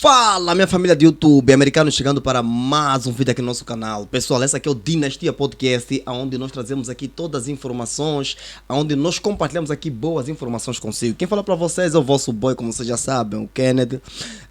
Fala, minha família de YouTube, americanos chegando para mais um vídeo aqui no nosso canal. Pessoal, esse aqui é o Dinastia Podcast, onde nós trazemos aqui todas as informações, onde nós compartilhamos aqui boas informações consigo. Quem fala para vocês é o vosso boy, como vocês já sabem, o Kennedy.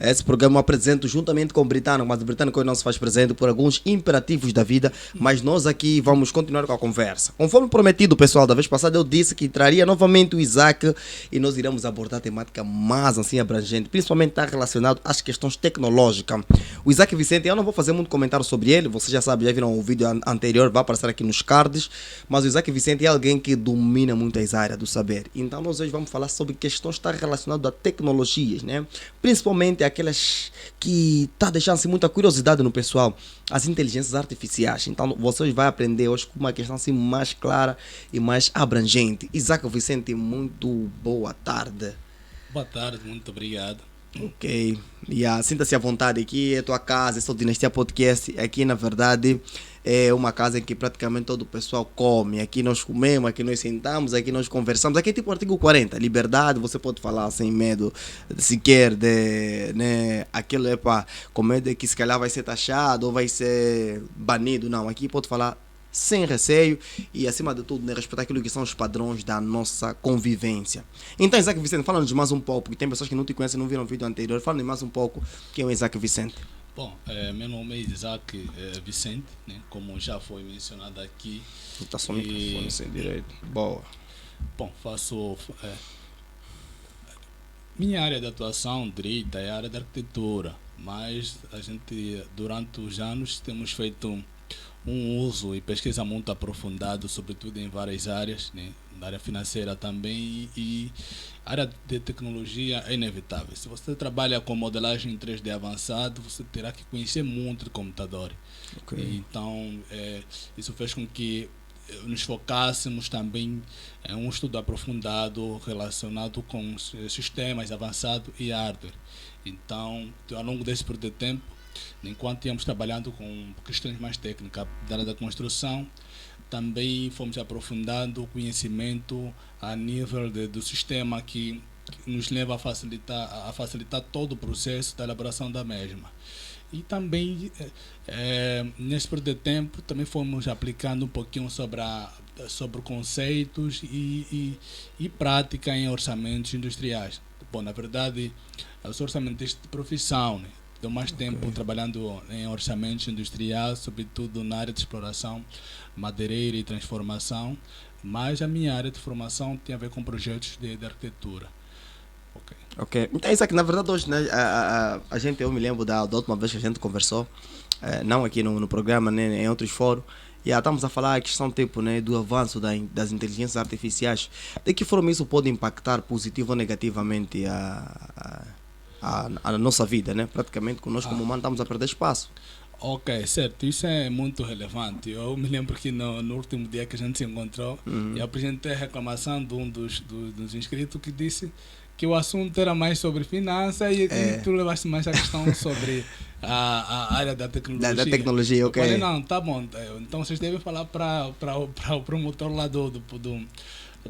Esse programa eu apresento juntamente com o Britânico, mas o Britânico hoje não se faz presente por alguns imperativos da vida, mas nós aqui vamos continuar com a conversa. Conforme prometido, pessoal, da vez passada eu disse que traria novamente o Isaac e nós iremos abordar a temática mais assim abrangente, principalmente está relacionado às questões tecnológicas. O Isaac Vicente, eu não vou fazer muito comentário sobre ele, vocês já sabem, já viram o vídeo anterior, vai aparecer aqui nos cards, mas o Isaac Vicente é alguém que domina muito as áreas do saber. Então nós hoje vamos falar sobre questões que estão relacionadas a tecnologias, né? Principalmente aquelas que está deixando-se muita curiosidade no pessoal, as inteligências artificiais. Então vocês vão aprender hoje com uma questão assim mais clara e mais abrangente. Isaac Vicente, muito boa tarde. Boa tarde, muito obrigado. Ok, sinta-se à vontade, aqui é a tua casa, esse é o Dinastia Podcast. Aqui na verdade é uma casa em que praticamente todo o pessoal come. Aqui nós comemos, aqui nós sentamos, aqui nós conversamos. Aqui é tipo artigo 40, liberdade, você pode falar sem medo sequer de, né, aquilo é para comer que se calhar vai ser taxado ou vai ser banido. Não, aqui pode falar sem receio e, acima de tudo, né, respeitar aquilo que são os padrões da nossa convivência. Então, Isaac Vicente, fala-nos mais um pouco, porque tem pessoas que não te conhecem, não viram o vídeo anterior. Fala-nos mais um pouco quem é o Isaac Vicente. Bom, meu nome é Isaac Vicente, né, como já foi mencionado aqui. Está só o microfone sem direito. Boa. Bom, faço... minha área de atuação direita é a área da arquitetura, mas a gente, durante os anos, temos feito um uso e pesquisa muito aprofundado, sobretudo em várias áreas, né? Na área financeira também, e a área de tecnologia é inevitável. Se você trabalha com modelagem em 3D avançado, você terá que conhecer muito de computador. Okay. Então, isso fez com que nos focássemos também em um estudo aprofundado relacionado com sistemas avançados e hardware. Então, ao longo desse período de tempo, enquanto íamos trabalhando com questões mais técnicas da área da construção, também fomos aprofundando o conhecimento a nível do sistema que nos leva a facilitar todo o processo da elaboração da mesma. E também, nesse período de tempo, também fomos aplicando um pouquinho sobre conceitos e prática em orçamentos industriais. Bom, na verdade, eu sou orçamentista de profissão, né? Estou mais tempo trabalhando em orçamentos industriais, sobretudo na área de exploração madeireira e transformação, mas a minha área de formação tem a ver com projetos de arquitetura. Ok. Então isso aqui, na verdade, hoje, né, a gente, eu me lembro da última vez que a gente conversou, não aqui no programa, né, em outros fóruns, e estamos a falar a questão tipo, né, do avanço das inteligências artificiais. De que forma isso pode impactar positivo ou negativamente a nossa vida, né? Praticamente, nós como humanos estamos a perder espaço. Ok, certo, isso é muito relevante. Eu me lembro que no último dia que a gente se encontrou, eu apresentei a reclamação de um dos inscritos que disse que o assunto era mais sobre finanças e tu levaste mais a questão sobre a área da tecnologia. Da tecnologia, ok. Eu falei, não, tá bom, então vocês devem falar para o promotor lá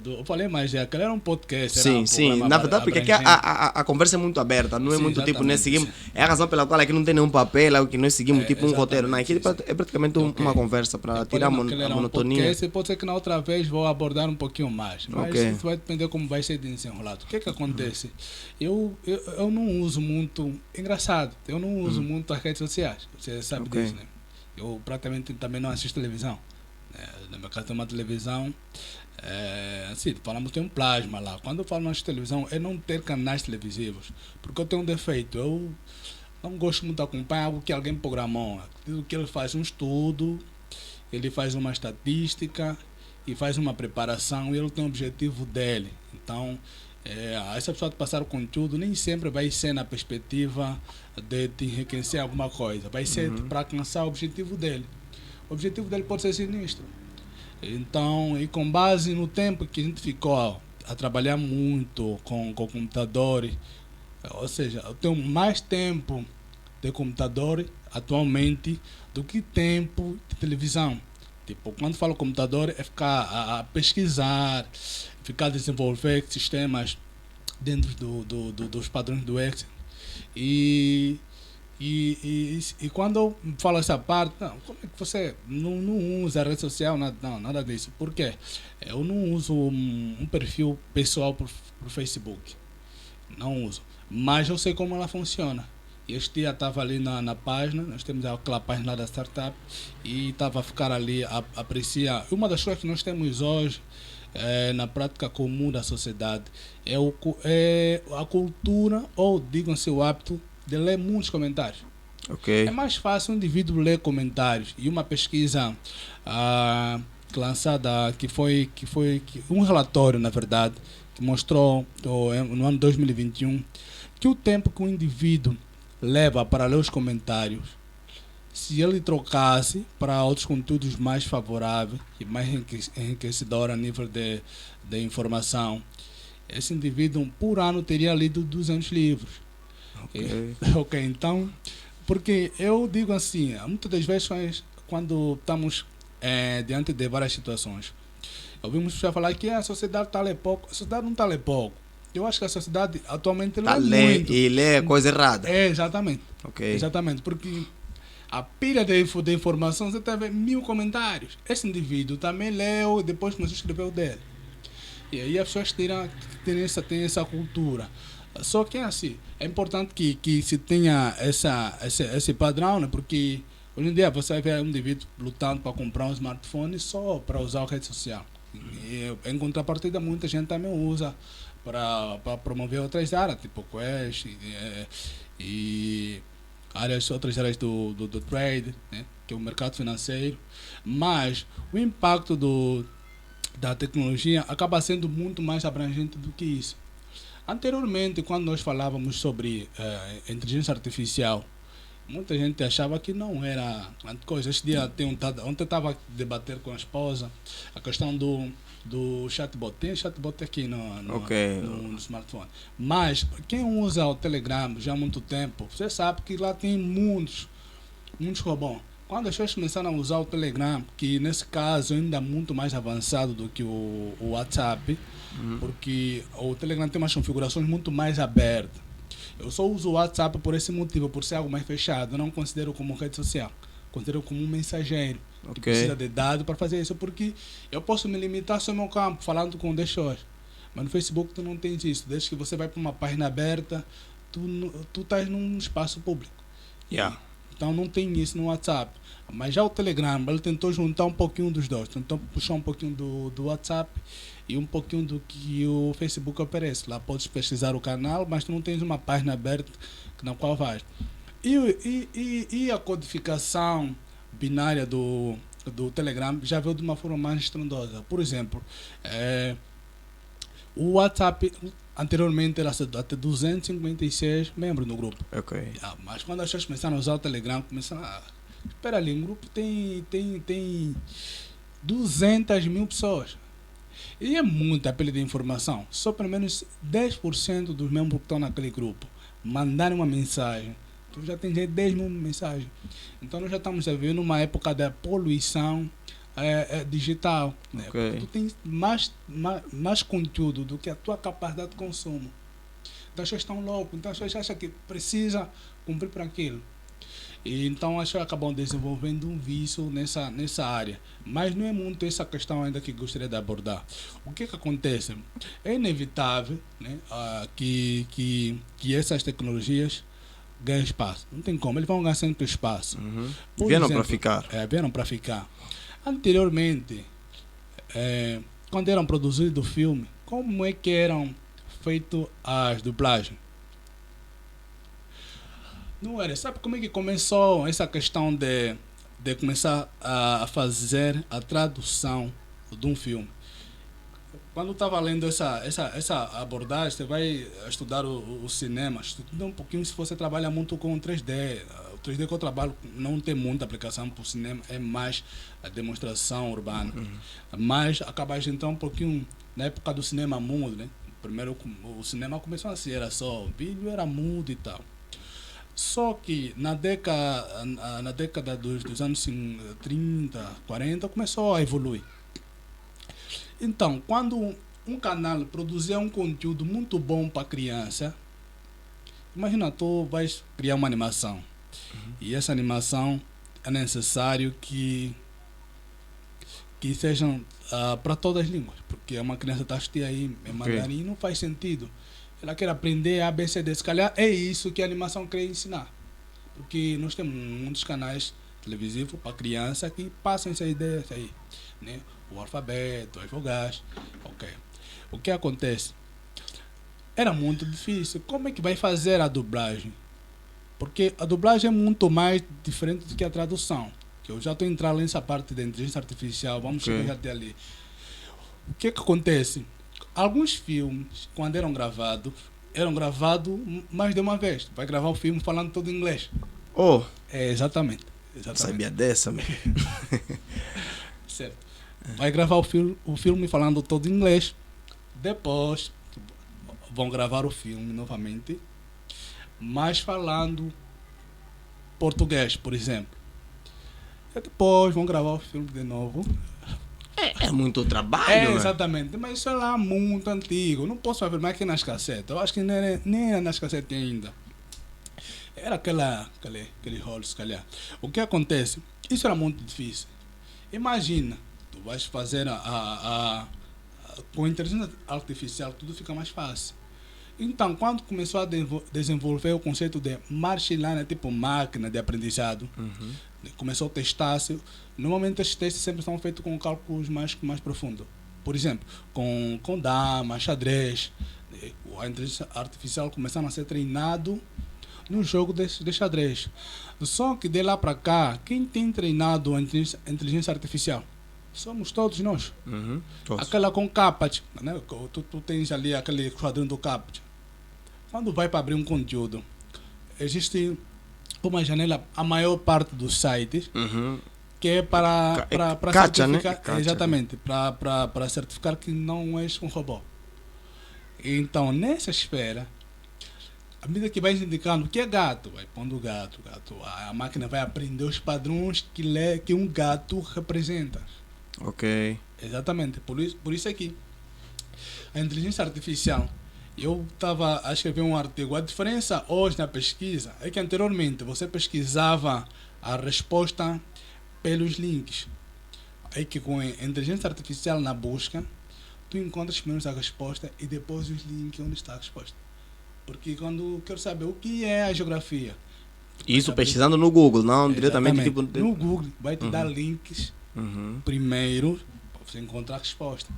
eu falei, mas aquele era um podcast. Sim, na verdade, porque aqui a conversa é muito aberta, não é muito tipo, né, seguimos, é a razão pela qual aqui não tem nenhum papel, é que nós seguimos tipo um roteiro, não, aqui é praticamente uma conversa para tirar a monotonia. Um pode ser que na outra vez vou abordar um pouquinho mais, mas isso vai depender como vai ser desenrolado. O que acontece? Eu não uso muito, engraçado, eu não uso muito as redes sociais, você sabe disso, né? Eu praticamente também não assisto televisão, na minha casa tem uma televisão. Assim, falamos que tem um plasma lá. Quando eu falo de televisão, é não ter canais televisivos, porque eu tenho um defeito. Eu não gosto muito de acompanhar algo que alguém programou. O que ele faz um estudo, ele faz uma estatística e faz uma preparação e ele tem um objetivo dele. Então, essa pessoa de passar o conteúdo nem sempre vai ser na perspectiva de enriquecer alguma coisa. Vai ser para alcançar o objetivo dele. O objetivo dele pode ser sinistro. Então, e com base no tempo que a gente ficou a trabalhar muito com computadores, ou seja, eu tenho mais tempo de computador atualmente do que tempo de televisão. Tipo, quando falo computador é ficar a pesquisar, ficar a desenvolver sistemas dentro dos padrões do Excel. E E quando eu falo essa parte, não, como é que você não usa a rede social? Nada, não, nada disso. Por quê? Eu não uso um perfil pessoal pro Facebook. Não uso. Mas eu sei como ela funciona. Este dia estava ali na página, nós temos aquela página lá da startup, e estava a ficar ali a apreciar. Uma das coisas que nós temos hoje na prática comum da sociedade é a cultura, ou digam-se o hábito, de ler muitos comentários. Ok. É mais fácil um indivíduo ler comentários. E uma pesquisa lançada, um relatório, na verdade, que mostrou no ano 2021 que o tempo que o indivíduo leva para ler os comentários, se ele trocasse para outros conteúdos mais favoráveis e mais enriquecedores a nível de informação, esse indivíduo por ano teria lido 200 livros. Ok, então, porque eu digo assim, muitas das vezes quando estamos diante de várias situações, ouvimos pessoas falar que a sociedade está a ler pouco. A sociedade não está a ler pouco. Eu acho que a sociedade atualmente lê muito. E lê coisa errada. Exatamente. Ok. Exatamente, porque a pilha de informação, você teve 1000 comentários. Esse indivíduo também leu e depois começou a escrever o dele. E aí as pessoas têm essa cultura. Só que é assim, é importante que se tenha esse padrão, né? Porque hoje em dia você vai ver um indivíduo lutando para comprar um smartphone só para usar a rede social. E, em contrapartida, muita gente também usa para promover outras áreas, tipo Quest e outras áreas do trade, né? Que é o mercado financeiro. Mas o impacto da tecnologia acaba sendo muito mais abrangente do que isso. Anteriormente, quando nós falávamos sobre inteligência artificial, muita gente achava que não era grande coisa. Este dia, ontem estava a debater com a esposa a questão do chatbot. Tem chatbot aqui no smartphone. Mas quem usa o Telegram já há muito tempo, você sabe que lá tem muitos robôs. Quando as pessoas começaram a usar o Telegram, que nesse caso ainda é muito mais avançado do que o WhatsApp, porque o Telegram tem umas configurações muito mais abertas. Eu só uso o WhatsApp por esse motivo, por ser algo mais fechado. Eu não considero como rede social, considero como um mensageiro que precisa de dados para fazer isso, porque eu posso me limitar só ao meu campo, falando com 10 pessoas. Mas no Facebook tu não tens isso. Desde que você vai para uma página aberta, tu estás num espaço público. Yeah. Então não tem isso no WhatsApp. Mas já o Telegram, ele tentou juntar um pouquinho dos dois. Tentou puxar um pouquinho do WhatsApp e um pouquinho do que o Facebook oferece. Lá podes pesquisar o canal, mas tu não tens uma página aberta na qual vais. E a codificação binária do Telegram já veio de uma forma mais estrondosa. Por exemplo, o WhatsApp anteriormente era até 256 membros no grupo. Ok. Mas quando as pessoas começaram a usar o Telegram, começaram a... Espera ali, um grupo tem 200 mil pessoas. E é muita pilha de informação. Só pelo menos 10% dos membros que estão naquele grupo mandarem uma mensagem. Tu já tens 10 mil mensagens. Então nós já estamos a viver numa época da poluição digital. Né? Okay. Tu tens mais conteúdo do que a tua capacidade de consumo. Então as pessoas estão loucas. Então as pessoas acham que precisa cumprir para aquilo. E então as pessoas acabam desenvolvendo um vício nessa área. Mas não é muito essa questão ainda que gostaria de abordar. O que acontece? É inevitável, né, que essas tecnologias ganhem espaço. Não tem como, eles vão ganhar sempre espaço. Vieram para ficar. Vieram para ficar. Anteriormente, quando eram produzidos filmes, como é que eram feitas as dublagens? Não era. Sabe como é que começou essa questão de começar a fazer a tradução de um filme? Quando estava lendo essa abordagem, você vai estudar o cinema, estuda um pouquinho se você trabalha muito com 3D. O 3D que eu trabalho não tem muita aplicação para o cinema, é mais a demonstração urbana. Mas acaba de entrar um pouquinho na época do cinema mudo, né? Primeiro o cinema começou assim, era só vídeo, era mudo e tal. Só que na década dos anos 30, 40, começou a evoluir. Então, quando um canal produzia um conteúdo muito bom para criança, imagina, tu vais criar uma animação. E essa animação é necessário que sejam para todas as línguas, porque uma criança está assistindo aí em mandarim não faz sentido. Ela quer aprender A, B, C, D. Se calhar é isso que a animação quer ensinar. Porque nós temos muitos canais televisivos para criança que passam essas ideias aí, né? O alfabeto, as vogais. Ok. O que acontece? Era muito difícil. Como é que vai fazer a dublagem? Porque a dublagem é muito mais diferente do que a tradução. Que eu já estou entrando nessa parte da inteligência artificial, vamos chegar até ali. O que acontece? Alguns filmes, quando eram gravados mais de uma vez. Vai gravar o filme falando todo em inglês. Oh! É, exatamente. Sabia dessa, mesmo. Certo. Vai gravar o filme falando todo em inglês. Depois vão gravar o filme novamente, mas falando português, por exemplo. E depois vão gravar o filme de novo. É muito trabalho, exatamente. Mas isso é lá muito antigo. Não posso afirmar que nas cassetes. Eu acho que nem era nas cassetes ainda. Era aquele rolo, se calhar. O que acontece? Isso era muito difícil. Imagina, tu vais fazer com inteligência artificial, tudo fica mais fácil. Então, quando começou a desenvolver o conceito de machine learning, tipo máquina de aprendizado, começou a testar-se. Normalmente esses testes sempre são feitos com cálculos mais profundos. Por exemplo, com dama, xadrez. A inteligência artificial começando a ser treinado no jogo de xadrez. Só que de lá para cá, quem tem treinado a inteligência artificial? Somos todos nós. Todos. Aquela com CAPTCHA, né? Tu tens ali aquele quadrinho do CAPTCHA. Quando vai para abrir um conteúdo, existe uma janela, a maior parte dos sites, que é para certificar, né? exatamente, para certificar que não és um robô. Então, nessa esfera, à medida que vais indicando o que é gato, vai pondo gato, a máquina vai aprender os padrões que um gato representa. Ok. Exatamente, por isso aqui. A inteligência artificial, eu estava a escrever um artigo. A diferença hoje na pesquisa é que anteriormente você pesquisava a resposta pelos links. É que com a inteligência artificial na busca, tu encontras primeiro a resposta e depois os links onde está a resposta. Porque quando eu quero saber o que é a geografia... Isso pesquisando no Google, não diretamente tipo... No Google vai te dar links primeiro para você encontrar a resposta.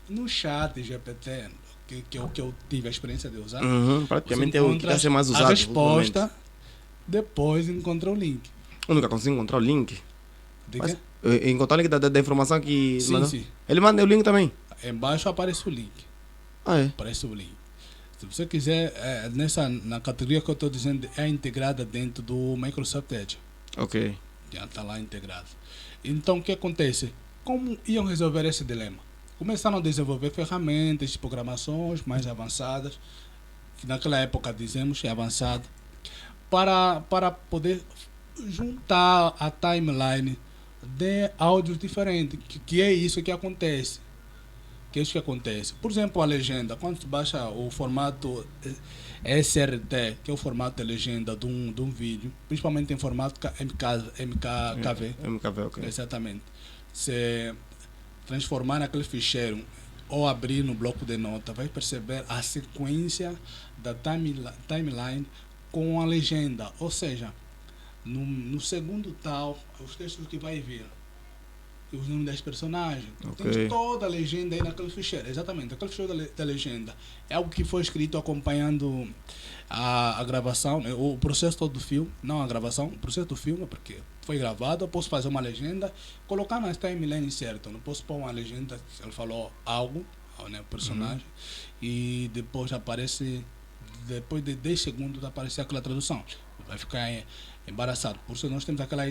No chat GPT, que é o que eu tive a experiência de usar, praticamente é o que está sendo mais usado. A resposta, depois encontra o link. Eu nunca consigo encontrar o link. Encontrar o link da informação que... Sim. Ele manda o link também? Embaixo aparece o link. Aparece o link. Se você quiser, na categoria que eu estou dizendo, é integrada dentro do Microsoft Edge. Ok. Já está lá integrado. Então, o que acontece? Como iam resolver esse dilema? Começaram a desenvolver ferramentas de programações mais avançadas, que naquela época dizemos é avançado, para poder juntar a timeline de áudios diferentes, que é isso que acontece. Por exemplo, a legenda, quando você baixa o formato SRT, que é o formato de legenda de um vídeo, principalmente em formato MKV. MKV, ok. Exatamente. Se transformar naquele ficheiro ou abrir no bloco de nota, vai perceber a sequência da timeline com a legenda. Ou seja, no segundo tal, os textos que vai vir. Os nomes das personagens. Okay. Tem toda a legenda aí naquele ficheiro. Exatamente, aquele ficheiro da legenda. É algo que foi escrito acompanhando a gravação, né? O processo todo do filme, não a gravação, o processo do filme, porque foi gravado, eu posso fazer uma legenda, colocar na timeline certo. Não posso pôr uma legenda que ele falou algo, né, o personagem, e depois aparece, depois de 10 segundos aparece aquela tradução. Vai ficar embaraçado. Por isso nós temos aquela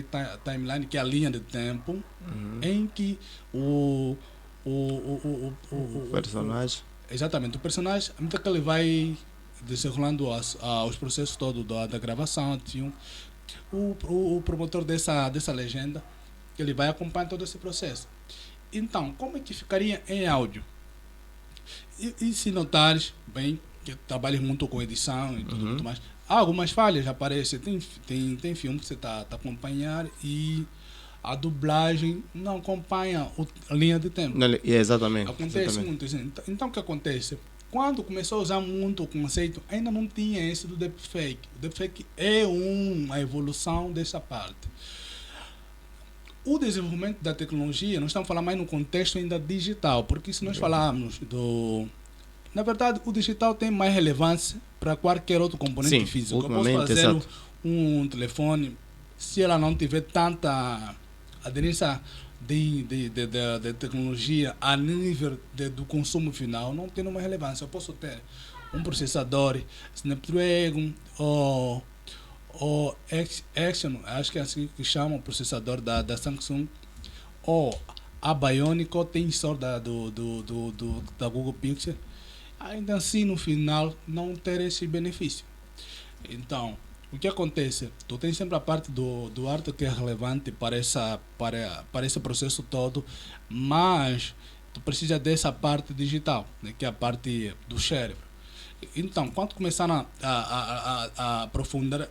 timeline que é a linha de tempo em que o personagem. Exatamente, o personagem, à medida que ele vai desenrolando os processos todos da gravação, o promotor dessa legenda, ele vai acompanhar todo esse processo. Então, como é que ficaria em áudio? E se notares bem, que trabalhas muito com edição e tudo mais, há algumas falhas, aparecem, tem filme que você está a acompanhar e a dublagem não acompanha a linha de tempo. Exatamente. Acontece Exatamente. muito isso. Então o que acontece? Quando começou a usar muito o conceito, ainda não tinha esse do deepfake. O deepfake é uma evolução dessa parte. O desenvolvimento da tecnologia, nós estamos falando mais no contexto ainda digital, porque se nós falarmos do... Na verdade, o digital tem mais relevância para qualquer outro componente Sim, físico. Eu posso ultimamente, fazer exato. um telefone, se ela não tiver tanta aderência de tecnologia a nível do consumo final, não tem uma relevância. Eu posso ter um processador Snapdragon ou Action, acho que é assim que chama o processador da Samsung, ou a Bionic ou Tensor da Google Pixel, ainda assim no final não ter esse benefício. Então, o que acontece? Tu tens sempre a parte do hardware que é relevante para esse processo todo, mas tu precisa dessa parte digital, né, que é a parte do cérebro. Então, quando começaram a aprofundar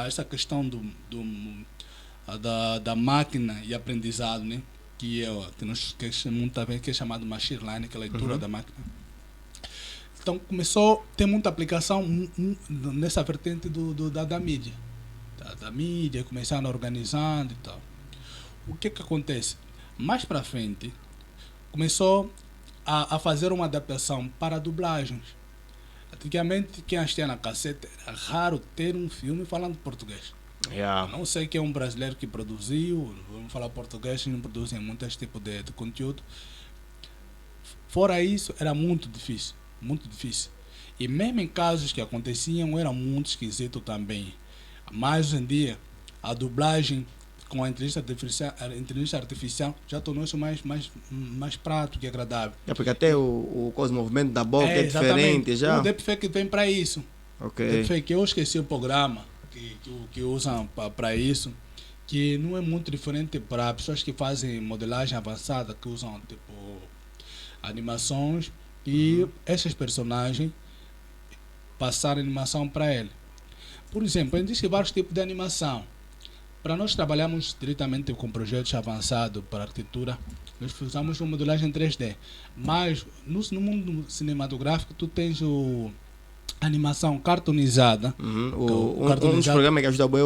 essa questão da máquina e aprendizado, né, que é chamado machine learning, que é a leitura da máquina. Então começou a ter muita aplicação nessa vertente da mídia. Da mídia, começaram organizando e tal. O que acontece? Mais para frente, começou a fazer uma adaptação para dublagens. Antigamente, quem assistia na cassete, era raro ter um filme falando português. Yeah. Não sei que é um brasileiro que produziu, vamos falar português, não produzem muito esse tipo de conteúdo. Fora isso, era muito difícil. Muito difícil. E mesmo em casos que aconteciam, era muito esquisito também. Mas hoje em dia, a dublagem com a inteligência artificial já tornou-se mais prático e agradável. É porque até o movimento da boca é diferente já. O deepfake vem para isso. Ok. Deepfake, eu esqueci o programa que usam para isso, que não é muito diferente para pessoas que fazem modelagem avançada, que usam tipo animações e esses personagens passaram animação para ele. Por exemplo, existem vários tipos de animação. Para nós trabalharmos diretamente com projetos avançados para arquitetura, nós usamos uma modelagem 3D. Mas no mundo cinematográfico, tu tens a animação cartoonizada. Um dos programas que ajuda bem é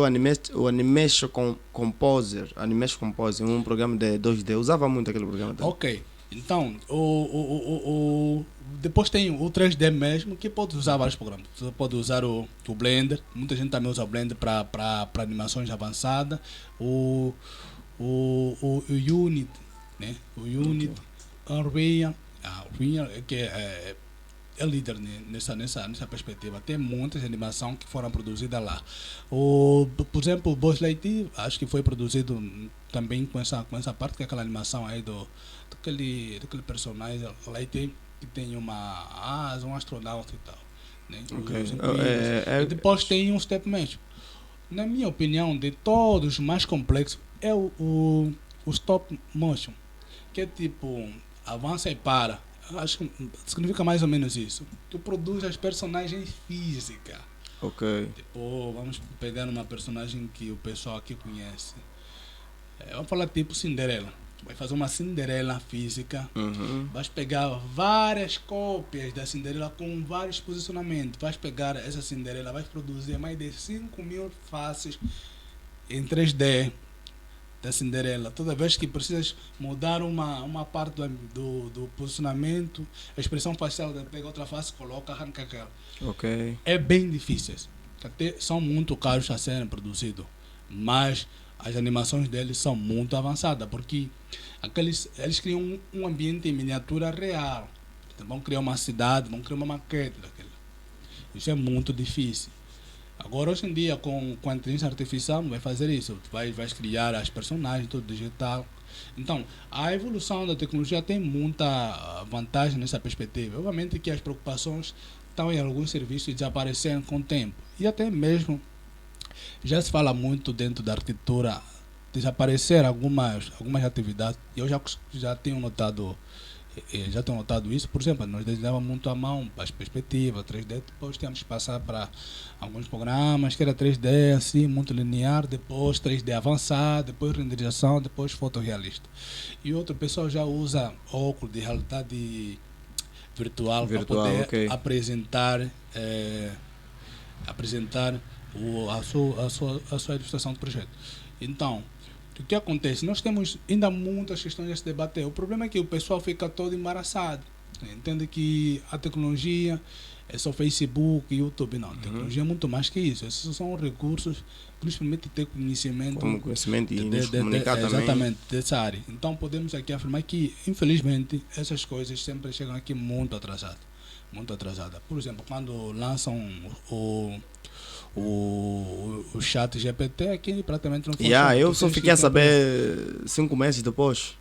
o Animation Composer. Animation Composer, um programa de 2D. Usava muito aquele programa. Ok. Então, depois tem o 3D mesmo, que pode usar vários programas. Você pode usar o Blender, muita gente também usa o Blender para animações avançadas. O Unity, né? O Unity, Unreal, que é líder nessa perspectiva. Tem muitas animações que foram produzidas lá. Por exemplo, o Buzz Lightyear, acho que foi produzido também com essa parte, que é aquela animação aí daquele personagem Lightyear, que tem uma asa, um astronauta e tal. Né? Okay. E depois tem um step mesh. Na minha opinião, de todos os mais complexos, é o stop motion, que é tipo, avança e para. Acho que significa mais ou menos isso. Tu produz as personagens físicas. Ok. Tipo, vamos pegar uma personagem que o pessoal aqui conhece. Vamos falar tipo Cinderela. Vai fazer uma Cinderela física. Vais pegar várias cópias da Cinderela com vários posicionamentos. Vais pegar essa Cinderela, vais produzir mais de 5.000 faces em 3D da Cinderela. Toda vez que precisas mudar uma parte do posicionamento, a expressão facial, pega outra face, coloca, arranca aquela. Ok. É bem difícil. Até são muito caros a serem produzidos. Mas as animações deles são muito avançadas, porque eles criam um ambiente em miniatura real. Então, vão criar uma cidade, vão criar uma maquete daquele. Isso é muito difícil. Agora, hoje em dia, com a inteligência artificial, não vai fazer isso. Vai criar as personagens, tudo digital. Então, a evolução da tecnologia tem muita vantagem nessa perspectiva. Obviamente que as preocupações estão em alguns serviços desaparecendo com o tempo. E até mesmo, já se fala muito dentro da arquitetura, desaparecer algumas atividades. Eu já tenho notado Já tenho notado isso. Por exemplo, nós desenhávamos muito à mão, para as perspectivas, 3D, depois tínhamos que passar para alguns programas que era 3D, assim, muito linear, depois 3D avançado, depois renderização, depois fotorrealista. E outro pessoal já usa óculos de realidade virtual para poder ok. apresentar a sua ilustração do projeto. Então, o que acontece? Nós temos ainda muitas questões a se debater. O problema é que o pessoal fica todo embaraçado. Entende que a tecnologia é só Facebook, YouTube. Não, a tecnologia é muito mais que isso. Esses são recursos que nos permitem ter conhecimento, Como conhecimento e nos comunicar também. exatamente, dessa área. Então podemos aqui afirmar que, infelizmente, essas coisas sempre chegam aqui muito atrasadas. Muito atrasada. Por exemplo, quando lançam o chat GPT, aqui praticamente não funciona. Eu só fiquei a saber 5 meses depois.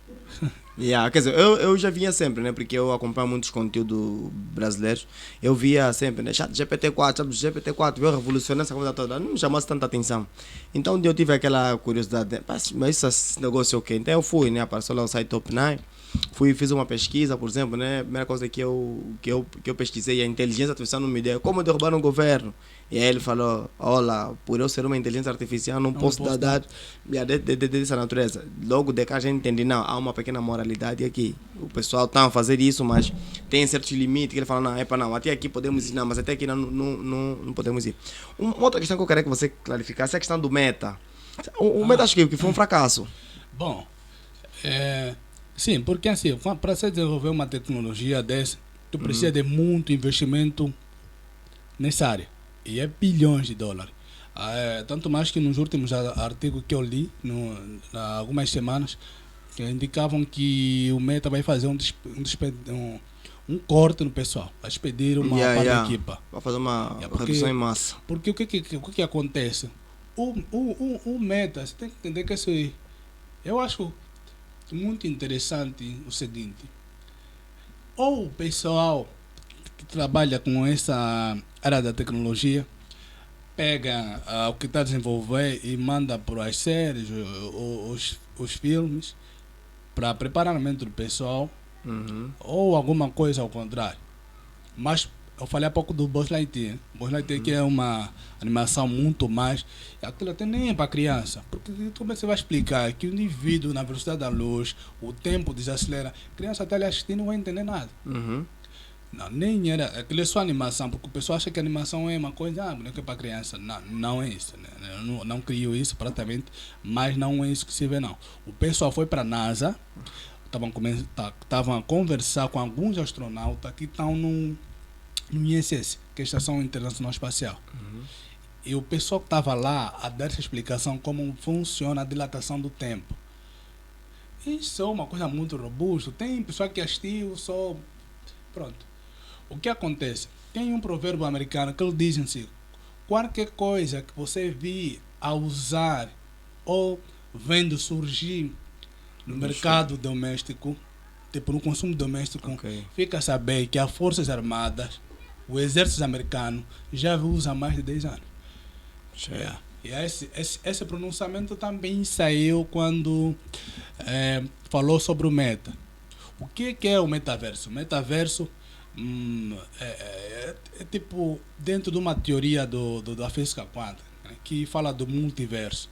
Quer dizer, eu já vinha sempre, né? Porque eu acompanho muitos conteúdos brasileiros. Eu via sempre, né? Chat GPT-4, GPT-4, veio revolucionar essa coisa toda. Não me chamasse tanta atenção. Então eu tive aquela curiosidade, mas esse negócio é o quê? Então eu fui, né? Apareceu lá o site Top9. Fiz uma pesquisa, por exemplo, né? A primeira coisa que eu pesquisei, a inteligência artificial não me deu. Como derrubar um governo? E aí ele falou, olha, por eu ser uma inteligência artificial, não posso dar dados dessa natureza. Logo de cá a gente entende, não, há uma pequena moralidade aqui. O pessoal está a fazer isso, mas tem certos limites que ele fala, não, até aqui podemos ir, não, mas até aqui não podemos ir. Uma outra questão que eu queria que você clarificasse é a questão do Meta. O Meta acho que foi um fracasso. Bom, sim, porque assim, para se desenvolver uma tecnologia dessa, tu precisa de muito investimento nessa área. E é bilhões de dólares. Tanto mais que nos últimos artigos que eu li, há algumas semanas, que indicavam que o Meta vai fazer um corte no pessoal, vai expedir uma parte da equipa. Vai fazer uma redução em massa. Porque o que acontece? O Meta, você tem que entender que eu acho muito interessante o seguinte: ou o pessoal que trabalha com essa área da tecnologia pega o que está a desenvolver e manda para as séries, os filmes, para preparamento do pessoal, ou alguma coisa ao contrário. Mas eu falei há pouco do Buzz Lightyear. Buzz Lightyear que é uma animação muito mais. Aquilo até nem é para criança. Porque como é que você vai explicar que o indivíduo na velocidade da luz, o tempo desacelera, a criança até ali assistindo não vai entender nada. Não, nem era. Aquilo é só animação, porque o pessoal acha que a animação é uma coisa, boneco é para criança. Não é isso. Né? Eu não crio isso praticamente, mas não é isso que se vê, não. O pessoal foi para a NASA, estavam a conversar com alguns astronautas que estão no ISS, que é a Estação Internacional Espacial. E o pessoal que estava lá a dar essa explicação como funciona a dilatação do tempo. Isso é uma coisa muito robusta. Tem pessoal que assistiu só. Pronto. O que acontece? Tem um provérbio americano que ele diz assim: qualquer coisa que você vir a usar ou vendo surgir no mercado doméstico, tipo no consumo doméstico, fica a saber que as Forças Armadas, o exército americano, já usa há mais de 10 anos. E esse pronunciamento também saiu quando falou sobre o Meta. O que é o metaverso? O metaverso é tipo dentro de uma teoria da física quântica, né, que fala do multiverso.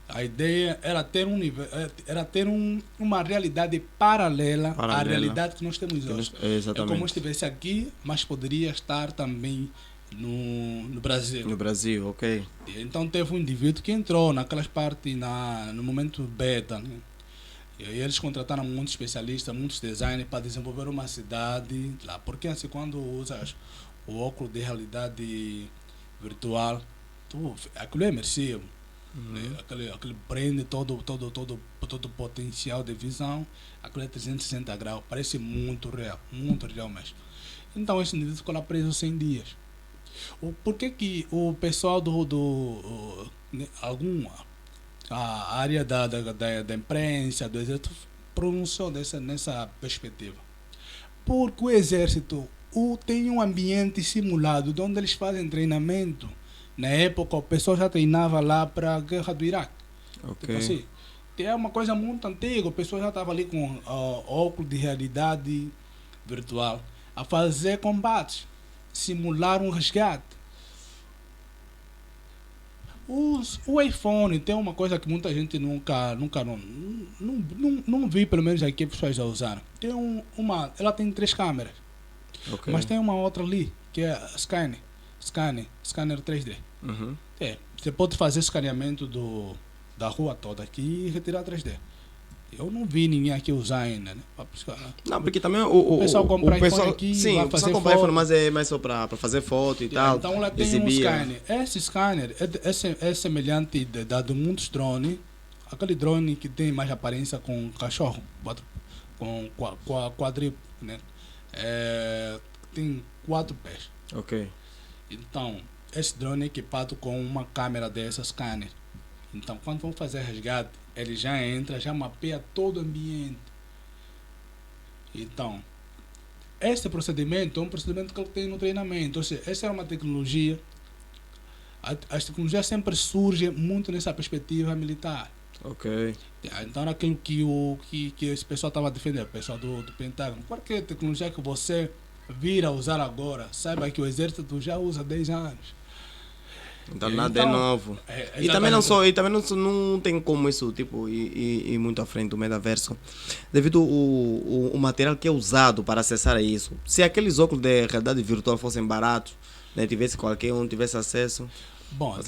A ideia era ter uma realidade paralela à realidade que nós temos hoje. É como se estivesse aqui, mas poderia estar também no Brasil. No Brasil, ok. Então teve um indivíduo que entrou naquelas partes no momento beta, né? E eles contrataram muitos especialistas, muitos designers para desenvolver uma cidade lá. Porque assim, quando usas o óculos de realidade virtual, aquilo é imersivo. Né? Aquele prende todo o potencial de visão. Aquilo é 360 graus. Parece muito real mesmo. Então esse indivíduo ficou lá preso 100 dias. Por que o pessoal a área da imprensa, do exército, pronunciou nessa perspectiva? Porque o exército tem um ambiente simulado onde eles fazem treinamento. Na época, o pessoal já treinava lá para a guerra do Iraque. Tipo assim, é uma coisa muito antiga. O pessoal já estava ali com óculos de realidade virtual a fazer combates, simular um resgate. O iPhone tem uma coisa que muita gente nunca não vi, pelo menos aqui as pessoas já usaram. Ela tem 3 câmeras, Ok. mas tem uma outra ali, que é a Scanner 3D. Uhum. Você pode fazer escaneamento da rua toda aqui e retirar 3D. Eu não vi ninguém aqui usar ainda, né? Não, porque também o pessoal compra iPhone pessoal, aqui, sim, vai o pessoal fazer compra foto. iPhone, mas é mais só para fazer foto e tal. Então ela tem um exibir. scanner. Esse scanner é semelhante de muitos drones. Aquele drone que tem mais aparência com cachorro, com quadrúpede, né? Tem 4 pés. Ok. Então, esse drone é equipado com uma câmera dessa scanner. Então, quando vão fazer resgate, ele já entra, já mapeia todo o ambiente. Então, esse procedimento é um procedimento que ele tem no treinamento. Ou seja, essa é uma tecnologia. As tecnologias sempre surgem muito nessa perspectiva militar. Ok. Então, era aquilo que esse pessoal estava defendendo, o pessoal do Pentágono. Qualquer tecnologia que você vir a usar agora, saiba que o exército já usa há 10 anos. Então nada é novo. E também não tem como isso tipo ir muito à frente do metaverso, devido o material que é usado para acessar isso. Se aqueles óculos de realidade virtual fossem baratos, né, tivesse qualquer um tivesse acesso. Bom,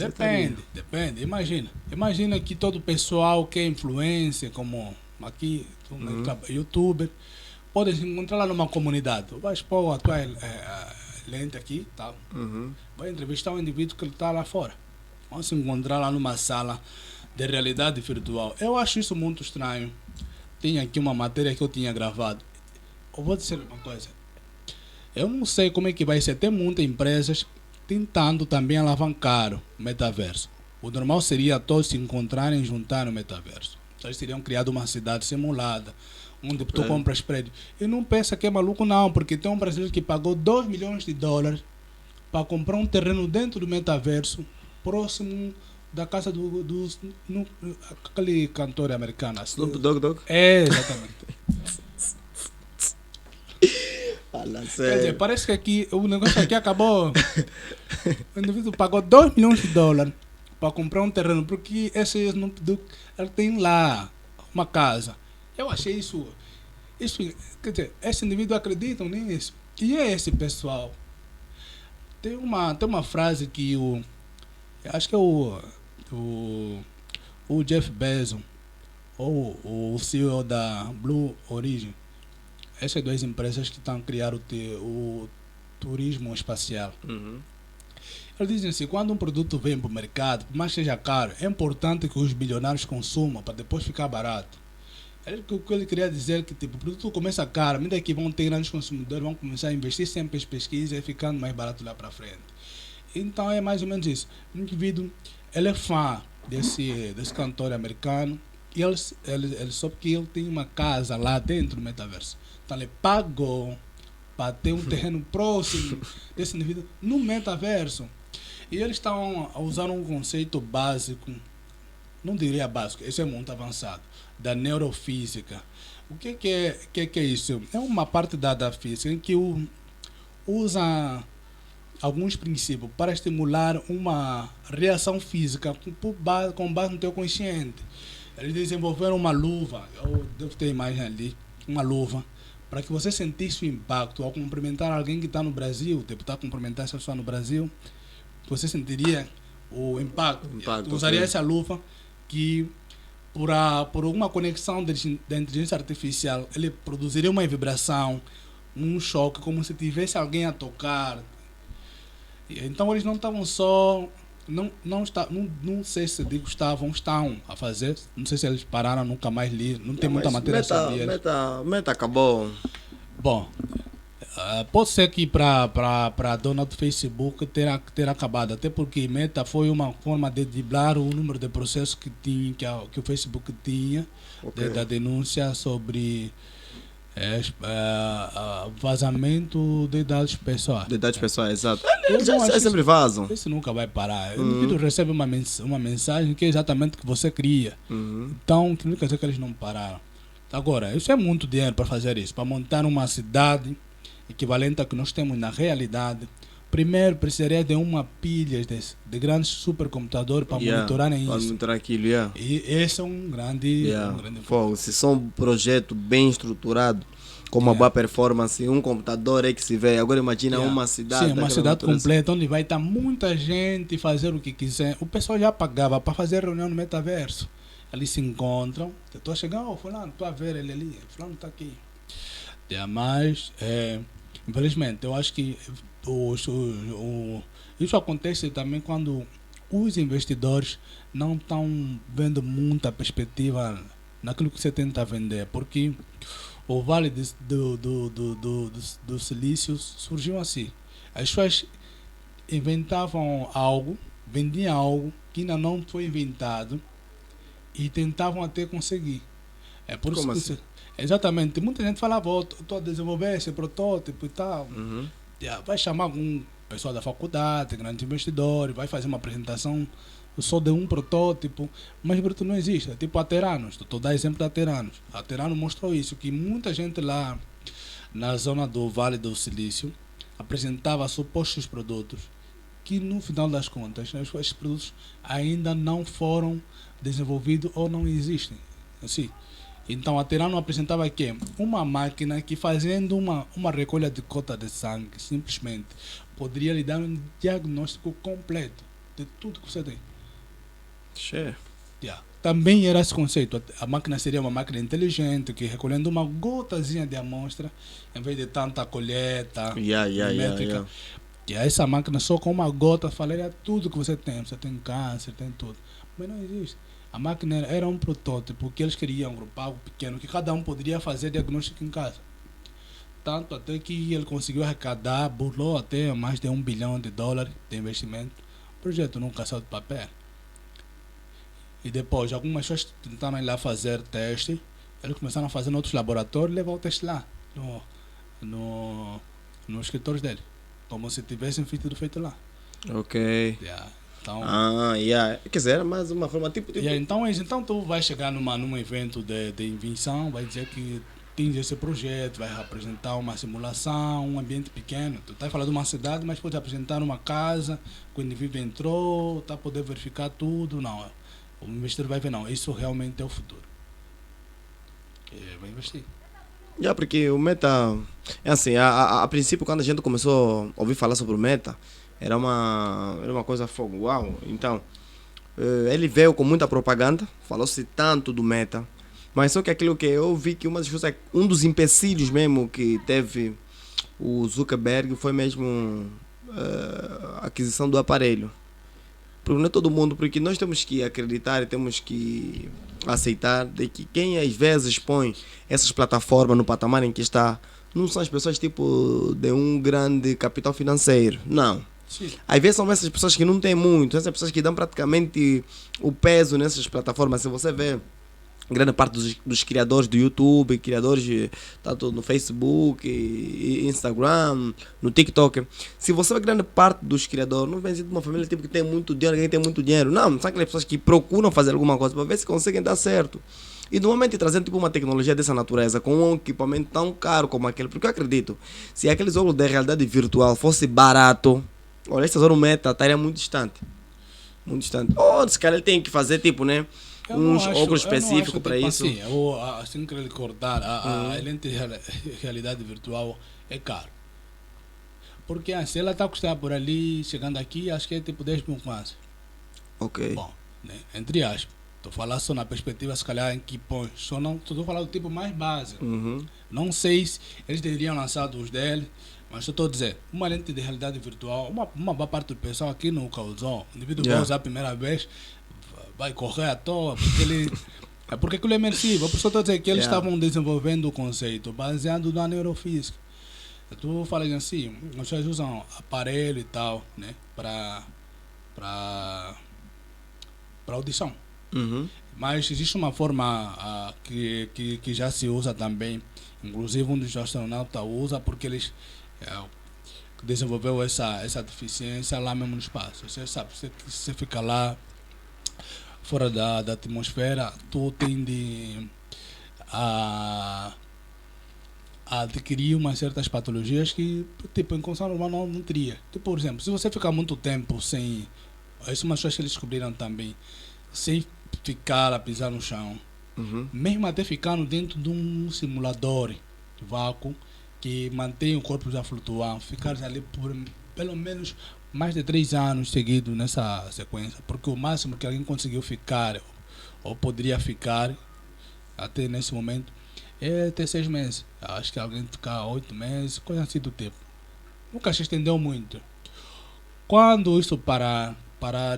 depende. Imagina que todo o pessoal que é influencer, como aqui, youtuber, pode se encontrar lá numa comunidade. Vai expor a tua lente aqui, tal. Vai entrevistar um indivíduo que está lá fora. Vamos se encontrar lá numa sala de realidade virtual. Eu acho isso muito estranho. Tem aqui uma matéria que eu tinha gravado. Eu vou dizer uma coisa. Eu não sei como é que vai ser. Tem muitas empresas tentando também alavancar o metaverso. O normal seria todos se encontrarem e juntar no metaverso. Eles teriam criado uma cidade simulada, onde tu compras prédios. E não pensa que é maluco não, porque tem um brasileiro que pagou $2 milhões para comprar um terreno dentro do metaverso, próximo da casa aquele cantor americano. Snoop Dogg? É, exatamente. Fala Quer sério. dizer, parece que aqui, o negócio aqui acabou. O indivíduo pagou $2 milhões para comprar um terreno, porque esse Snoop Dogg, ele tem lá uma casa. Eu achei isso, quer dizer, esse indivíduo acredita nisso. E é esse pessoal. Tem uma frase que acho que é o Jeff Bezos, ou o CEO da Blue Origin, essas 2 empresas que estão a criar o turismo espacial. Eles dizem assim, quando um produto vem para o mercado, por mais que seja caro, é importante que os bilionários consumam para depois ficar barato. O que ele queria dizer é que tipo, o produto começa caro, à medida que vão ter grandes consumidores, vão começar a investir sempre em pesquisa e ficando mais barato lá para frente. Então é mais ou menos isso. O indivíduo, ele é fã desse cantor americano e ele sabe que ele tem uma casa lá dentro do metaverso. Então ele pagou para ter um terreno próximo desse indivíduo no metaverso. E eles estão a usar um conceito básico, não diria básico, isso é muito avançado, da neurofísica. O que é isso? É uma parte da física em que usa alguns princípios para estimular uma reação física com base no teu consciente. Eles desenvolveram uma luva, eu devo ter a imagem ali, uma luva, para que você sentisse o impacto ao cumprimentar alguém que está no Brasil, deputado cumprimentar essa pessoa no Brasil, você sentiria o impacto. Usaria essa luva que por alguma conexão da inteligência artificial, ele produziria uma vibração, um choque, como se tivesse alguém a tocar. Então eles não estavam só, não sei se digo estão a fazer, não sei se eles pararam, nunca mais li, não tem muita matéria sobre eles. Meta acabou. Bom, pode ser que para a dona do Facebook ter acabado, até porque Meta foi uma forma de driblar o número de processos que o Facebook tinha, da denúncia sobre vazamento de dados pessoais. De dados pessoais, exato. Eles sempre vazam. Isso nunca vai parar. O indivíduo recebe uma mensagem que é exatamente o que você cria. Então, que não quer dizer que eles não pararam. Agora, isso é muito dinheiro para fazer isso, para montar uma cidade equivalente ao que nós temos na realidade, primeiro precisaria de uma pilha de grandes supercomputadores para monitorarem para isso. monitorar aquilo, yeah. E esse é um grande... Fogo, se são um projeto bem estruturado, com uma boa performance, um computador é que se vê. Agora imagina uma cidade. Sim, uma cidade completa, onde vai estar muita gente fazer o que quiser. O pessoal já pagava para fazer reunião no metaverso. Eles se encontram, estou chegando, fulano, estou a ver ele ali, fulano está aqui. Mas, infelizmente, eu acho que isso acontece também quando os investidores não estão vendo muita perspectiva naquilo que você tenta vender, porque o Vale do Silício surgiu assim. As pessoas inventavam algo, vendiam algo que ainda não foi inventado e tentavam até conseguir. É por isso que assim? Exatamente. Muita gente falava, estou a desenvolver esse protótipo e tal. Vai chamar algum pessoal da faculdade, grandes investidores, vai fazer uma apresentação só de um protótipo, mas bruto não existe. É tipo a Teranos, estou a dar exemplo da Teranos. A Terano mostrou isso, que muita gente lá na zona do Vale do Silício apresentava supostos produtos que no final das contas esses produtos ainda não foram desenvolvidos ou não existem. Assim. Então a Terano apresentava aqui uma máquina que, fazendo uma recolha de cota de sangue, simplesmente poderia lhe dar um diagnóstico completo de tudo que você tem. Também era esse conceito. A máquina seria uma máquina inteligente que, recolhendo uma gotazinha de amostra, em vez de tanta colheita métrica, e essa máquina só com uma gota falaria tudo que você tem. Você tem câncer, tem tudo. Mas não existe. A máquina era um protótipo que eles queriam, um grupo algo pequeno, que cada um poderia fazer diagnóstico em casa. Tanto até que ele conseguiu arrecadar, burlou até mais de $1 bilhão de investimento. O projeto nunca saiu de papel. E depois, algumas pessoas tentaram ir lá fazer teste, eles começaram a fazer em outros laboratórios e levar o teste lá, nos escritórios dele, como se tivessem feito lá. Ok. Então, quer dizer, mais uma forma tipo... Então tu vai chegar num evento de invenção, vai dizer que tens esse projeto, vai apresentar uma simulação, um ambiente pequeno. Tu está falando de uma cidade, mas pode apresentar uma casa, que o indivíduo entrou, tá poder verificar tudo, não. O investidor vai ver, não, isso realmente é o futuro. E vai investir. Porque o Meta... É assim, a princípio, quando a gente começou a ouvir falar sobre o Meta, era uma coisa fogo, uau. Então, ele veio com muita propaganda, falou-se tanto do Meta, mas só que aquilo que eu vi que um dos empecilhos mesmo que teve o Zuckerberg foi mesmo a aquisição do aparelho. Porque não é todo mundo, porque nós temos que acreditar e temos que aceitar de que quem às vezes põe essas plataformas no patamar em que está, não são as pessoas tipo de um grande capital financeiro, não. Sim. Às vezes são essas pessoas que não têm muito, essas pessoas que dão praticamente o peso nessas plataformas. Se você vê grande parte dos criadores do YouTube, criadores tanto no Facebook, Instagram, no TikTok. Se você vê grande parte dos criadores, não vem de uma família tipo que tem muito dinheiro, ninguém tem muito dinheiro. Não, são aquelas pessoas que procuram fazer alguma coisa para ver se conseguem dar certo. E normalmente trazendo tipo uma tecnologia dessa natureza, com um equipamento tão caro como aquele, porque eu acredito, se aqueles óculos de realidade virtual fosse barato, olha, esse tesouro Meta estaria muito distante. Muito distante. Esse cara ele tem que fazer tipo, né? Uns óculos específicos para isso. Assim, assim que recordar, a lente de realidade virtual é caro. Porque se ela está a custar por ali, chegando aqui, acho que é tipo 10 mil quase. Ok. Bom, né? Entre aspas. Estou falando só na perspectiva, se calhar, em que põe. Só não estou falando do tipo mais básico. Não sei se eles deveriam lançar os dele, mas eu estou a dizer, uma lente de realidade virtual, uma boa parte do pessoal aqui não causou. O indivíduo vai usar a primeira vez, vai correr à toa, porque aquilo é imersivo. Por isso eu estou a dizer que eles estavam desenvolvendo o conceito baseado na neurofísica. Tu falas assim, as pessoas usam aparelho e tal, né, para audição. Mas existe uma forma que já se usa também, inclusive um dos astronautas usa porque eles desenvolveu essa deficiência lá mesmo no espaço. Você sabe, você fica lá fora da atmosfera, tu tende a adquirir umas certas patologias que, tipo, em condição normal não teria. Tipo, por exemplo, se você ficar muito tempo sem... Isso é uma coisa que eles descobriram também. Sem ficar a pisar no chão. Uhum. Mesmo até ficando dentro de um simulador de vácuo que mantém o corpo já flutuando. Ficar ali por pelo menos mais de 3 anos seguidos nessa sequência. Porque o máximo que alguém conseguiu ficar, ou poderia ficar, até nesse momento, é até 6 meses. Acho que alguém ficar 8 meses, coisa assim do tipo. Nunca se estendeu muito. Quando isso parar para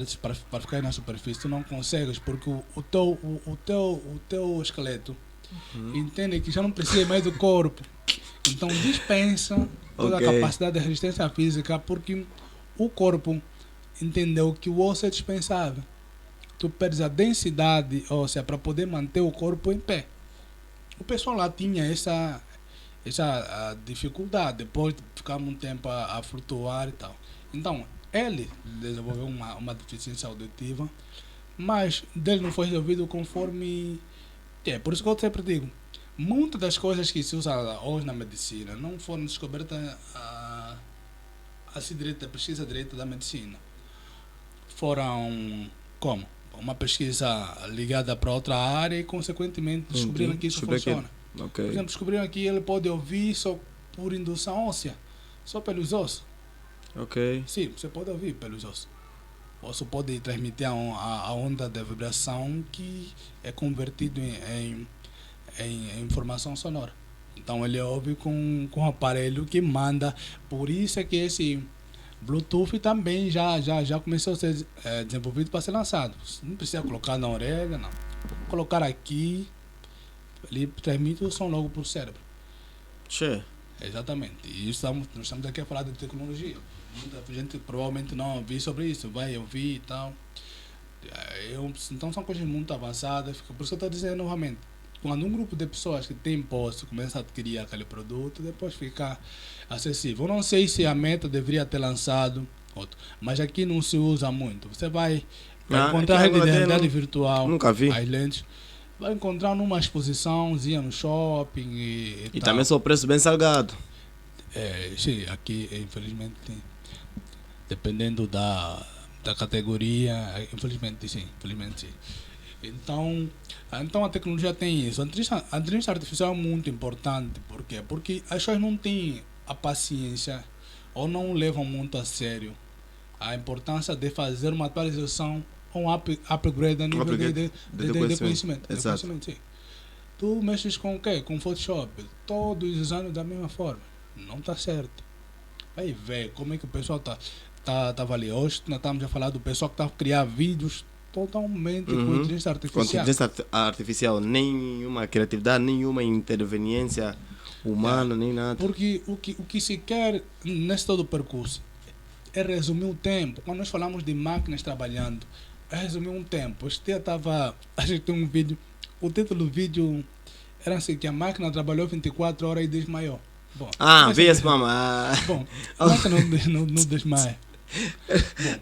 ficar na superfície, tu não consegues, porque o teu esqueleto entende que já não precisa mais do corpo. Então dispensa toda a capacidade de resistência física, porque o corpo entendeu que o osso é dispensável. Tu perdes a densidade óssea para poder manter o corpo em pé. O pessoal lá tinha essa a dificuldade, depois de ficar um tempo a flutuar e tal. Então, ele desenvolveu uma deficiência auditiva, mas dele não foi resolvido conforme... por isso que eu sempre digo, muitas das coisas que se usa hoje na medicina não foram descobertas assim direita, pesquisa direita da medicina. Foram como? Uma pesquisa ligada para outra área e consequentemente descobriram que isso funciona. Por exemplo, descobriram que ele pode ouvir só por indução óssea, só pelos ossos. Sim, você pode ouvir pelos ossos. O osso pode transmitir a onda de vibração que é convertido em informação sonora. Então ele ouve com um aparelho que manda. Por isso é que esse Bluetooth também já começou a ser desenvolvido para ser lançado. Não precisa colocar na orelha, não. Colocar aqui, ele transmite o som logo para o cérebro. Exatamente. E nós estamos aqui a falar de tecnologia. Muita gente provavelmente não ouviu sobre isso, vai ouvir e tal. Então são coisas muito avançadas. Por isso que eu estou dizendo novamente, quando um grupo de pessoas que tem posse começa a adquirir aquele produto, depois fica acessível. Eu não sei se a Meta deveria ter lançado outro, mas aqui não se usa muito. Você vai encontrar a rede de realidade virtual, nunca vi. as lentes, vai encontrar numa exposiçãozinha no shopping e tal. Também são preço bem salgado. Sim, aqui infelizmente dependendo da categoria, infelizmente sim. Então a tecnologia tem isso. A inteligência artificial é muito importante. Por quê? Porque as pessoas não têm a paciência ou não levam muito a sério a importância de fazer uma atualização ou um upgrade a nível de conhecimento. Exato. Sim. Tu mexes com o quê? Com Photoshop. Todos os anos da mesma forma. Não está certo. Aí ver como é que o pessoal tava ali. Hoje nós estamos a falar do pessoal que está a criar vídeos totalmente com inteligência artificial. Com inteligência artificial, nenhuma criatividade, nenhuma interveniência humana, nem nada. Porque o que se quer nesse todo o percurso é resumir o tempo. Quando nós falamos de máquinas trabalhando, é resumir um tempo. Este dia a gente tem um vídeo, o título do vídeo era assim, que a máquina trabalhou 24 horas e desmaiou. Bom, vi esse mamá. Bom, a máquina não desmaia.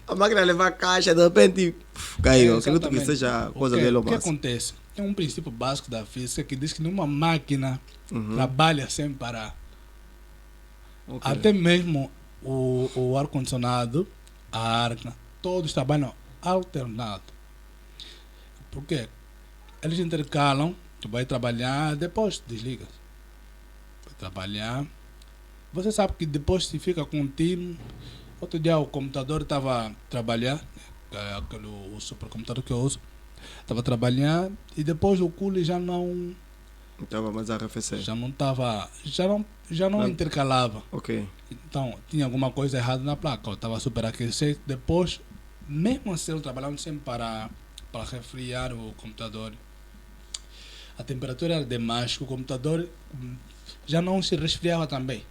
A máquina leva a caixa, de repente caiu. Acredito que seja coisa dele ou mais. O que acontece? Tem um princípio básico da física que diz que nenhuma máquina trabalha sem parar. Até mesmo o ar-condicionado, a arca, todos trabalham alternado. Por quê? Eles intercalam, tu vai trabalhar, depois desliga. Vai trabalhar. Você sabe que depois se fica contínuo. Outro dia o computador estava a trabalhar, o supercomputador que eu uso, estava a trabalhar e depois o cooler já não estava mais a arrefecer. Já não estava, já não intercalava. Então tinha alguma coisa errada na placa, estava super aquecer. Depois, mesmo assim eu trabalhava sem parar para resfriar o computador. A temperatura era demais, o computador já não se resfriava também.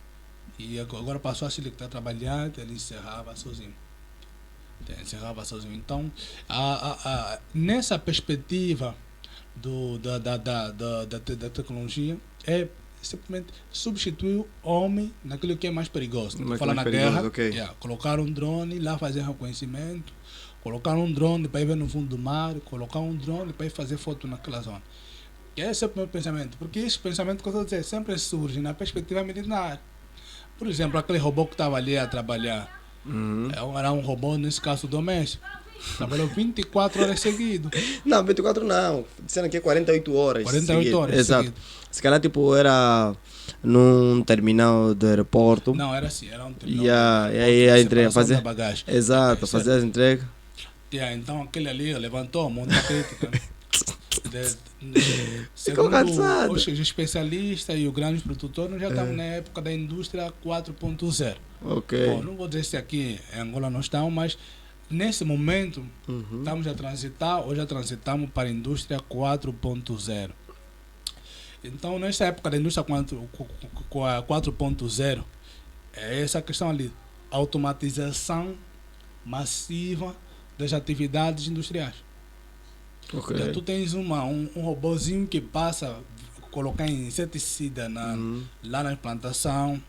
E agora passou a se está trabalhando, ele encerrava sozinho. Então, nessa perspectiva da tecnologia, é simplesmente substituir o homem naquilo que é mais perigoso. Falar na guerra, colocar um drone lá fazer reconhecimento, colocar um drone para ir ver no fundo do mar, colocar um drone para ir fazer foto naquela zona. Que esse é o meu pensamento. Porque esse pensamento que eu estou a dizer sempre surge na perspectiva militar. Por exemplo, aquele robô que estava ali a trabalhar. Era um robô, nesse caso, doméstico. Trabalhou 24 horas seguidas. Não, 24 não. Disseram que é 48 horas. 48 seguido. horas Exato. seguidas. Se calhar, tipo, era num terminal do aeroporto. Não, era assim, era um terminal. E aí a entrega, fazer fazer. bagagem. Exato, fazer as entregas. Então aquele ali levantou muita crítica. Ficou cansado. Os especialistas e os grandes produtores, nós já estamos na época da indústria 4.0. Ok. Bom, não vou dizer se aqui em Angola não estão, mas nesse momento estamos a transitar, ou já transitamos para a indústria 4.0. Então, nessa época da indústria 4.0, é essa questão ali, automatização massiva das atividades industriais. Ok. Já tu tens um robozinho que passa, colocar inseticida lá na plantação,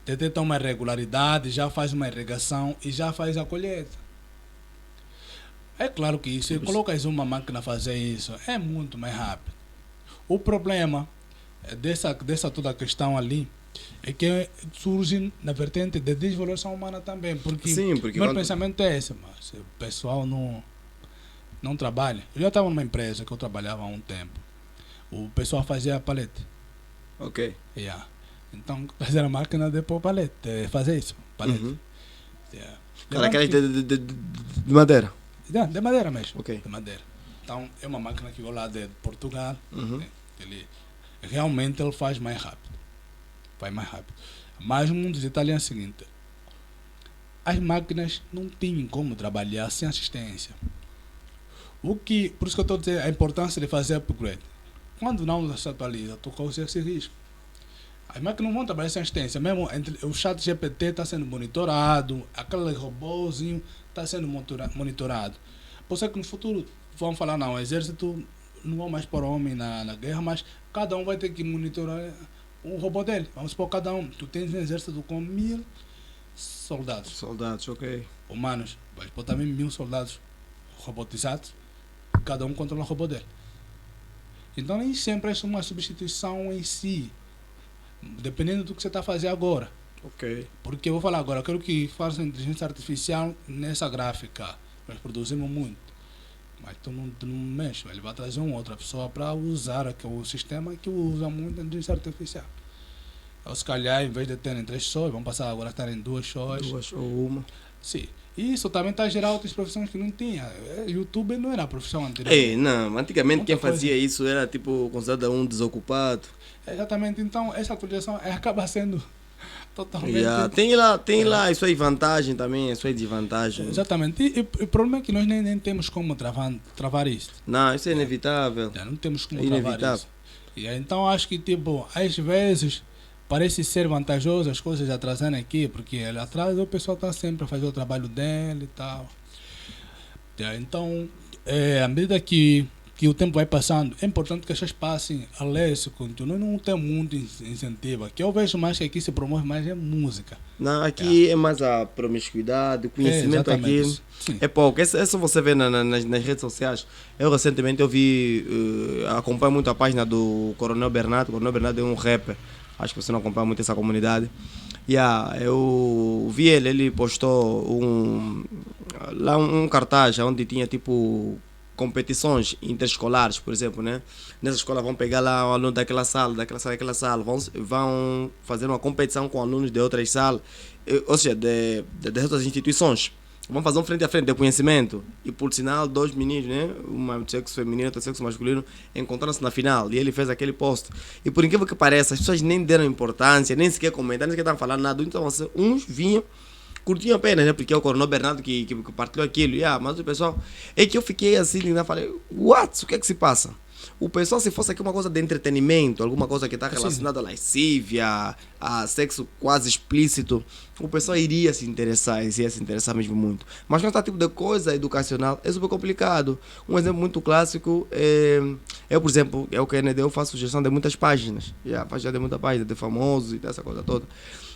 detecta uma irregularidade, já faz uma irrigação e já faz a colheita. É claro que se colocas uma máquina a fazer isso, é muito mais rápido. O problema dessa toda a questão ali é que surge na vertente de desvalorização humana também, porque o meu pensamento é esse, mas o pessoal não trabalha. Eu já estava numa empresa que eu trabalhava há um tempo. O pessoal fazia palete. Ok. Yeah. Então, fazer a máquina de pôr palete, fazer isso, palete. Yeah. Cara, aquelas de madeira. De madeira mesmo. Ok. De madeira. Então, é uma máquina que veio lá de Portugal. Realmente ele faz mais rápido. Faz mais rápido. Mas um dos detalhes é o seguinte: as máquinas não tinham como trabalhar sem assistência. Por isso que eu estou a dizer a importância de fazer upgrade. Quando não se atualiza, tu corre esse risco. As máquinas não vão trabalhar sem assistência. Mesmo o chat GPT está sendo monitorado, aquele robôzinho está sendo monitorado. Por isso que no futuro vão falar, não, o exército não vai mais pôr homem na guerra, mas cada um vai ter que monitorar o robô dele. Vamos supor, cada um. Tu tens um exército com 1000 soldados. Soldados, ok. Humanos. Vais pôr também 1000 soldados robotizados. Cada um controla o robô dele. Então nem sempre é uma substituição em si. Dependendo do que você está fazendo agora. Ok. Porque eu vou falar agora, eu quero que faça inteligência artificial nessa gráfica. Nós produzimos muito. Mas tu não mexe, ele vai trazer uma outra pessoa para usar o sistema que usa muito a inteligência artificial. Ou se calhar, em vez de terem 3 sóis, vão passar agora a terem 2 sóis. 2 ou uma. Sim. E isso também está a gerar outras profissões que não tinha. YouTube não era a profissão anterior. Não, antigamente Muita quem fazia coisa. isso era tipo considerado um desocupado. Exatamente, então essa atualização acaba sendo totalmente... Tem lá as suas vantagens também, as suas desvantagens. Exatamente, e o problema é que nós nem temos como travar isso. Não, isso é inevitável. Já não temos como Inevitável. travar isso. E então acho que tipo, às vezes parece ser vantajoso as coisas atrasarem aqui, porque ele atrasa, o pessoal está sempre a fazer o trabalho dele e tal. Então, à medida que o tempo vai passando, é importante que as pessoas passem a ler esse conteúdo. Não tem muito incentivo. Que eu vejo mais que aqui se promove mais é música. Não, aqui é mais a promiscuidade, o conhecimento aqui é pouco. Isso você vê nas redes sociais. Eu recentemente acompanho muito a página do Coronel Bernardo. O Coronel Bernardo é um rapper. Acho que você não acompanha muito essa comunidade. Eu vi ele postou um cartaz onde tinha tipo competições interescolares, por exemplo, né? Nessa escola vão pegar lá um aluno daquela sala, vão fazer uma competição com alunos de outras salas, ou seja, de outras instituições. Vão fazer um frente a frente de conhecimento. E por sinal, 2 meninos, né? Uma do sexo feminino e outra do sexo masculino, encontraram-se na final. E ele fez aquele post. E por incrível que pareça, as pessoas nem deram importância, nem sequer comentaram, nem sequer estavam falando nada. Então, uns vinham, curtiam apenas, né? Porque é o Coronel Bernardo que partilhou aquilo. Mas o pessoal... É que eu fiquei assim, né? Falei, what? O que é que se passa? O pessoal, se fosse aqui uma coisa de entretenimento, alguma coisa que está relacionada à lascívia, a sexo quase explícito, o pessoal iria se interessar mesmo muito. Mas quando está tipo de coisa educacional, é super complicado. Um exemplo muito clássico por exemplo, é o que eu faço sugestão de muitas páginas. Página de muita página, de famosos e dessa coisa toda.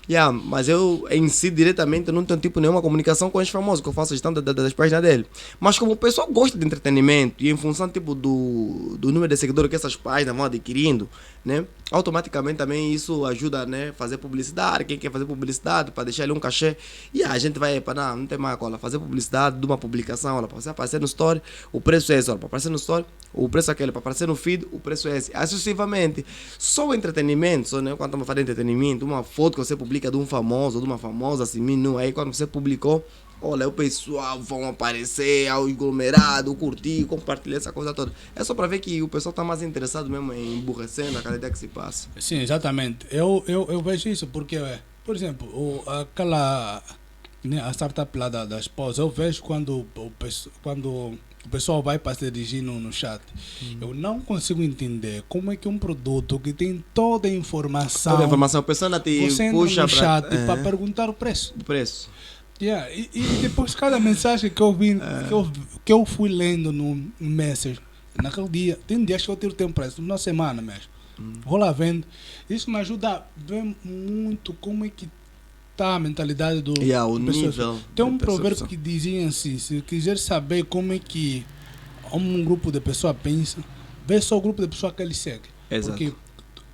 Yeah, mas eu em si diretamente não tenho tipo nenhuma comunicação com os famosos, que eu faço gestão das páginas dele. Mas como o pessoal gosta de entretenimento e em função tipo do número de seguidores que essas páginas vão adquirindo, né? Automaticamente também isso ajuda, né? Fazer publicidade, quem quer fazer publicidade, para deixar ali um cachê. E a gente vai, para não tem mais cola, fazer publicidade de uma publicação, olha, para você aparecer no story, o preço é esse, olha, para aparecer no story, o preço é aquele, para aparecer no feed, o preço é esse. Assim sucessivamente. Só o entretenimento, só, né? Quando estamos falando de entretenimento, uma foto que você publica de um famoso ou de uma famosa, assim, minu, aí quando você publicou, olha, o pessoal vão aparecer, ao aglomerado, curtir, compartilhar essa coisa toda. É só para ver que o pessoal está mais interessado mesmo em emburrecendo a cada dia que se passa. Sim, exatamente. Eu vejo isso porque, por exemplo, aquela né, a startup lá da esposa, eu vejo quando o pessoal vai para se dirigir no chat. Eu não consigo entender como é que um produto que tem toda a informação. Toda a informação, a pessoa te você entra puxa no chat para para perguntar o preço. o preço. Yeah, e depois cada mensagem que eu vi, que eu fui lendo no message, naquele dia, tem dias que eu tiro tempo para isso, na semana mesmo. Vou lá vendo. Isso me ajuda a ver muito como é que está a mentalidade do O nível. Tem um de provérbio percepção. que dizia assim, se quiser saber como é que um grupo de pessoas pensa, vê só o grupo de pessoas que ele segue. Exato. Porque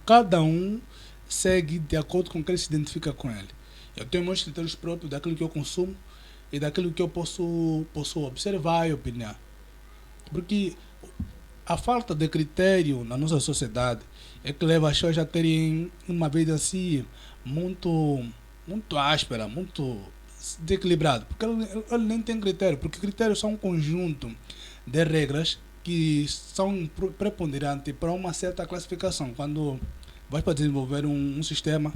cada um segue de acordo com o que ele se identifica com ele. Eu tenho meus critérios próprios daquilo que eu consumo e daquilo que eu posso observar e opinar. Porque a falta de critério na nossa sociedade é que leva as pessoas a terem uma vida assim muito áspera, muito desequilibrada. Porque ele nem tem critério, porque critérios são um conjunto de regras que são preponderantes para uma certa classificação. Quando vai para desenvolver um sistema,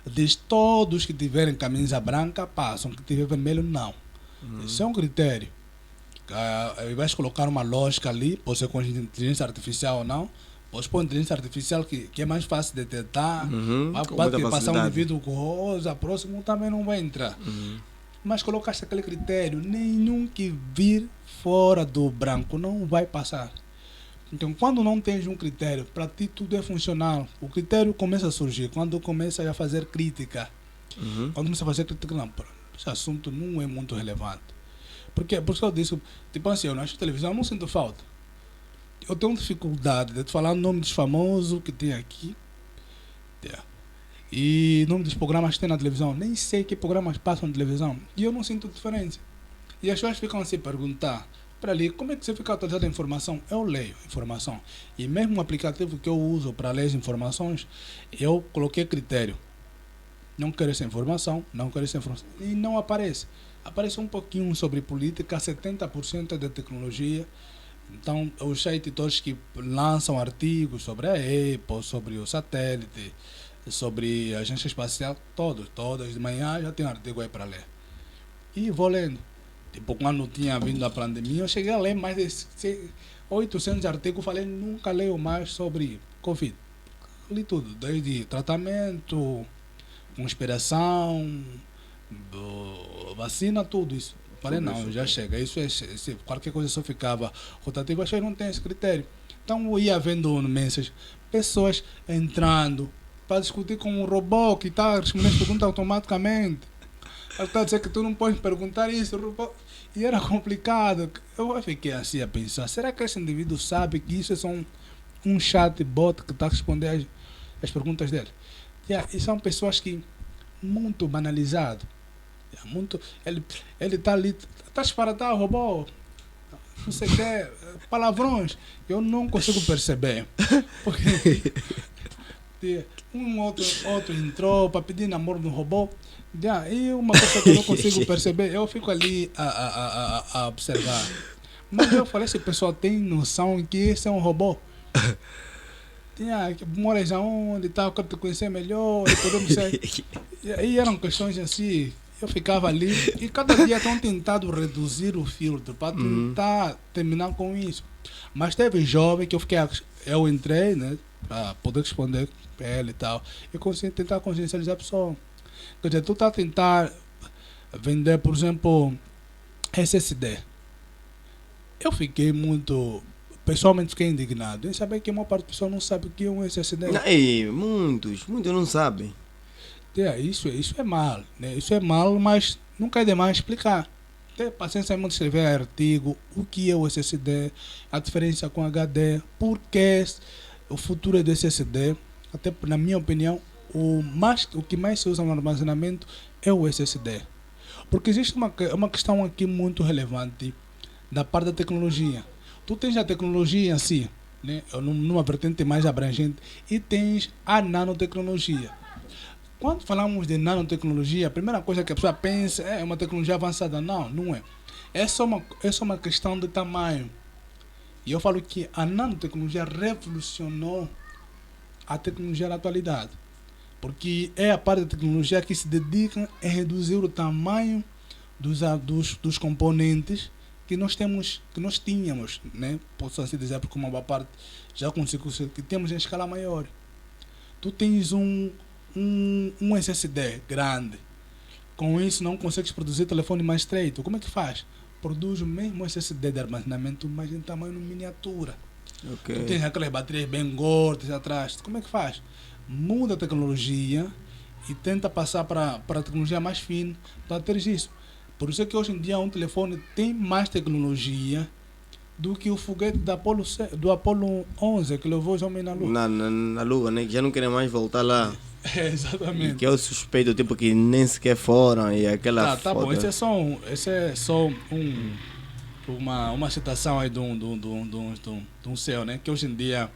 diz todos que tiverem camisa branca passam, que tiver vermelho não. Isso é um critério. Vais colocar uma lógica ali, pode ser com inteligência artificial ou não, pode pôr inteligência artificial que é mais fácil de detectar, Com pode muita passar um facilidade. indivíduo com rosa, próximo também não vai entrar. Mas colocaste aquele critério, nenhum que vir fora do branco não vai passar. Então, quando não tens um critério, para ti tudo é funcional. O critério começa a surgir quando começa a fazer crítica. Quando começa a fazer crítica, não, esse assunto não é muito relevante. Porque, por isso eu disse, tipo assim, eu não acho televisão, eu não sinto falta. Eu tenho dificuldade de te falar o nome dos famosos que tem aqui. E o nome dos programas que tem na televisão. Nem sei que programas passam na televisão. E eu não sinto diferença. E as pessoas ficam a se perguntar, para ali, como é que você fica atualizado a informação? Eu leio a informação. E mesmo o aplicativo que eu uso para ler as informações, eu coloquei critério. Não quero essa informação, não quero essa informação. E não aparece. Aparece um pouquinho sobre política, 70% de tecnologia. Então, os sites todos que lançam artigos sobre a Apple, sobre o satélite, sobre a agência espacial, todas de manhã já tem artigo aí para ler. E vou lendo. Tipo, quando tinha vindo a pandemia, eu cheguei a ler mais de 800 artigos, falei, nunca leio mais sobre Covid. Li tudo, desde tratamento, conspiração, vacina, tudo isso. Falei, não, já chega, isso é, qualquer coisa só ficava rotativa, acho que não tem esse critério. Então eu ia vendo mensagens, pessoas entrando para discutir com um robô que está respondendo as perguntas automaticamente. Ele está a dizer que tu não podes perguntar isso, robô. E era complicado. Eu fiquei assim a pensar, será que esse indivíduo sabe que isso é só um chatbot que está a responder as perguntas dele? E são pessoas que muito banalizado. Muito, ele está ali, está disparatado, robô, não sei o que, palavrões, eu não consigo perceber. Porque um outro entrou para pedir namoro no robô, e uma coisa que eu não consigo perceber, eu fico ali a observar. Mas eu falei, esse pessoal tem noção que esse é um robô? Moras aonde, tal, quero te conhecer melhor, e podemos ser. E aí eram questões assim. Eu ficava ali e cada dia estão tentando reduzir o filtro para tentar terminar com isso. Mas teve jovem que eu entrei, né, para poder responder para ele e tal, e tentar consciencializar a pessoa. Quer dizer, tu está a tentar vender, por exemplo, SSD. Eu fiquei pessoalmente fiquei indignado em saber que uma parte da pessoa não sabe o que é um SSD. Ei, muitos não sabem. Isso é mal, né? Isso é mal, mas nunca é demais explicar. Ter paciência em escrever artigo, o que é o SSD, a diferença com HD, por que o futuro é do SSD. Até na minha opinião, o que mais se usa no armazenamento é o SSD. Porque existe uma questão aqui muito relevante da parte da tecnologia. Tu tens a tecnologia em si, né? Numa vertente mais abrangente, e tens a nanotecnologia. Quando falamos de nanotecnologia, a primeira coisa que a pessoa pensa é uma tecnologia avançada. Não, não é. É só uma questão de tamanho. E eu falo que a nanotecnologia revolucionou a tecnologia da atualidade. Porque é a parte da tecnologia que se dedica a reduzir o tamanho dos componentes que nós tínhamos, né? Posso assim dizer, porque uma boa parte já conseguiu que temos em escala maior. Tu tens um SSD grande. Com isso não consegues produzir telefone mais estreito. Como é que faz? Produz o mesmo SSD de armazenamento, mas em tamanho miniatura. Ok. Tu tens aquelas baterias bem gordas atrás. Como é que faz? Muda a tecnologia e tenta passar para a tecnologia mais fina para ter isso. Por isso é que hoje em dia um telefone tem mais tecnologia do que o foguete do Apollo 11 que levou os homens na Lua. Na Lua, né? Que já não querem mais voltar lá. É, exatamente. E que é o suspeito, tipo, que nem sequer foram. E aquela Tá foto. bom, esse é só uma citação aí de um céu, né? Que hoje em dia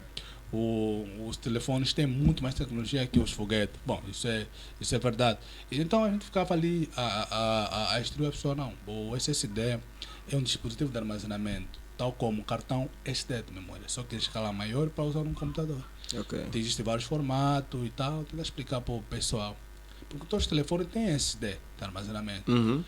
os telefones têm muito mais tecnologia que os foguetes. Bom, isso é verdade. Então a gente ficava ali a instruir a pessoa, não. O SSD é um dispositivo de armazenamento, tal como o cartão SD de memória, só que em escala maior para usar num computador. Ok. Existem vários formatos e tal, tem que explicar para o pessoal. Porque todos os telefones têm SSD de armazenamento. Uhum.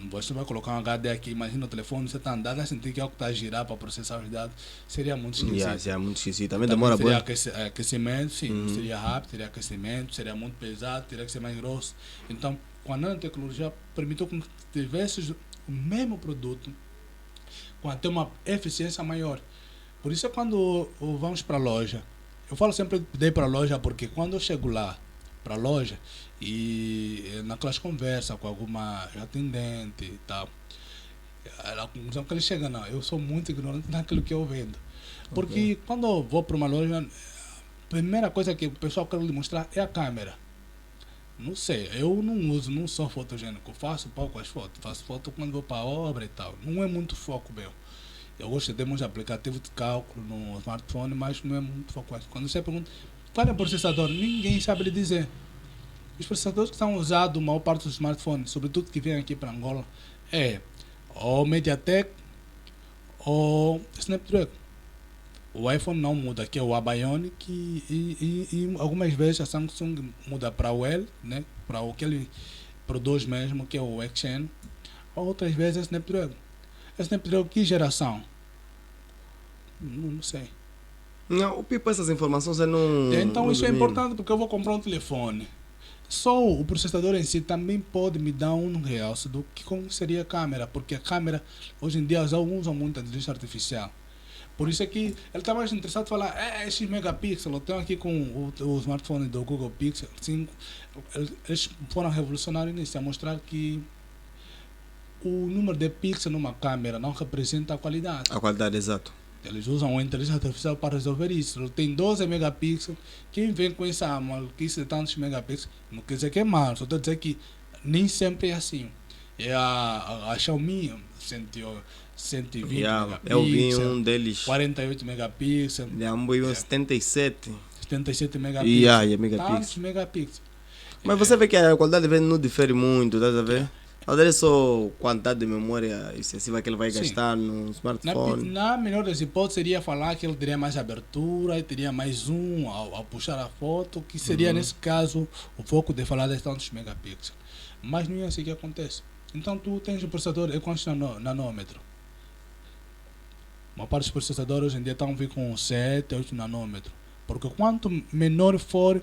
Você vai colocar um HD aqui, imagina o telefone, você está andando a sentir que é algo que está a girar para processar os dados, seria muito esquisito. É muito esquisito. Também demora seria muito. aquecimento, sim, seria rápido, seria aquecimento, seria muito pesado, teria que ser mais grosso. Então, com a nanotecnologia, permitiu que tivesse o mesmo produto com até uma eficiência maior. Por isso é quando vamos para a loja, eu falo sempre de ir para a loja porque quando eu chego lá, para a loja, e naquelas conversas com alguma atendente e tal, a conclusão que ele chega, não, eu sou muito ignorante naquilo que eu vendo. Porque quando eu vou para uma loja, a primeira coisa que o pessoal quer lhe mostrar é a câmera. Não sei, eu não sou fotogênico, faço poucas fotos, faço foto quando vou para a obra e tal, não é muito foco meu. Eu gosto de ter uns aplicativos de cálculo no smartphone, mas não é muito foco. Quando você pergunta qual é o processador, ninguém sabe lhe dizer. Os processadores que são usados na maior parte dos smartphones, sobretudo que vêm aqui para Angola, é ou MediaTek ou Snapdragon. O iPhone não muda, que é o Bionic e algumas vezes a Samsung muda para o L, né, para o que ele produz mesmo, que é o Xen, outras vezes é Snapdragon. Snapdragon que geração? Não sei. Não, o Pipo, essas informações eu não. Então não isso é domino. importante porque eu vou comprar um telefone. Só o processador em si também pode me dar um realce do que como seria a câmera, porque a câmera hoje em dia já usam muito a inteligência artificial. Por isso é que ele está mais interessado em falar, X megapixels, eu tenho aqui com o smartphone do Google Pixel 5, eles foram revolucionários nisso, a mostrar que o número de pixels numa câmera não representa a qualidade. A qualidade, exato. Eles usam a inteligência artificial para resolver isso. Ele tem 12 megapixels. Quem vem com essa maluquice de tantos megapixels, não quer dizer que é mal, só estou a dizer que nem sempre é assim. É a Xiaomi 120 megapixels. Eu vi um deles. 48 megapixels. Eu vi um 77. 77 megapixels. Megapixels. Tantos megapixels. Mas você vê que a qualidade não difere muito, tá a ver? É só quantidade de memória excessiva que ele vai gastar no smartphone. Na melhor das hipóteses, seria falar que ele teria mais abertura e teria mais zoom ao puxar a foto, que seria, nesse caso, o foco de falar de tantos megapixels. Mas não é assim que acontece. Então, tu tens o processador, é quantos nanômetros? Uma parte dos processadores hoje em dia estão vindo com 7, 8 nanômetros. Porque quanto menor for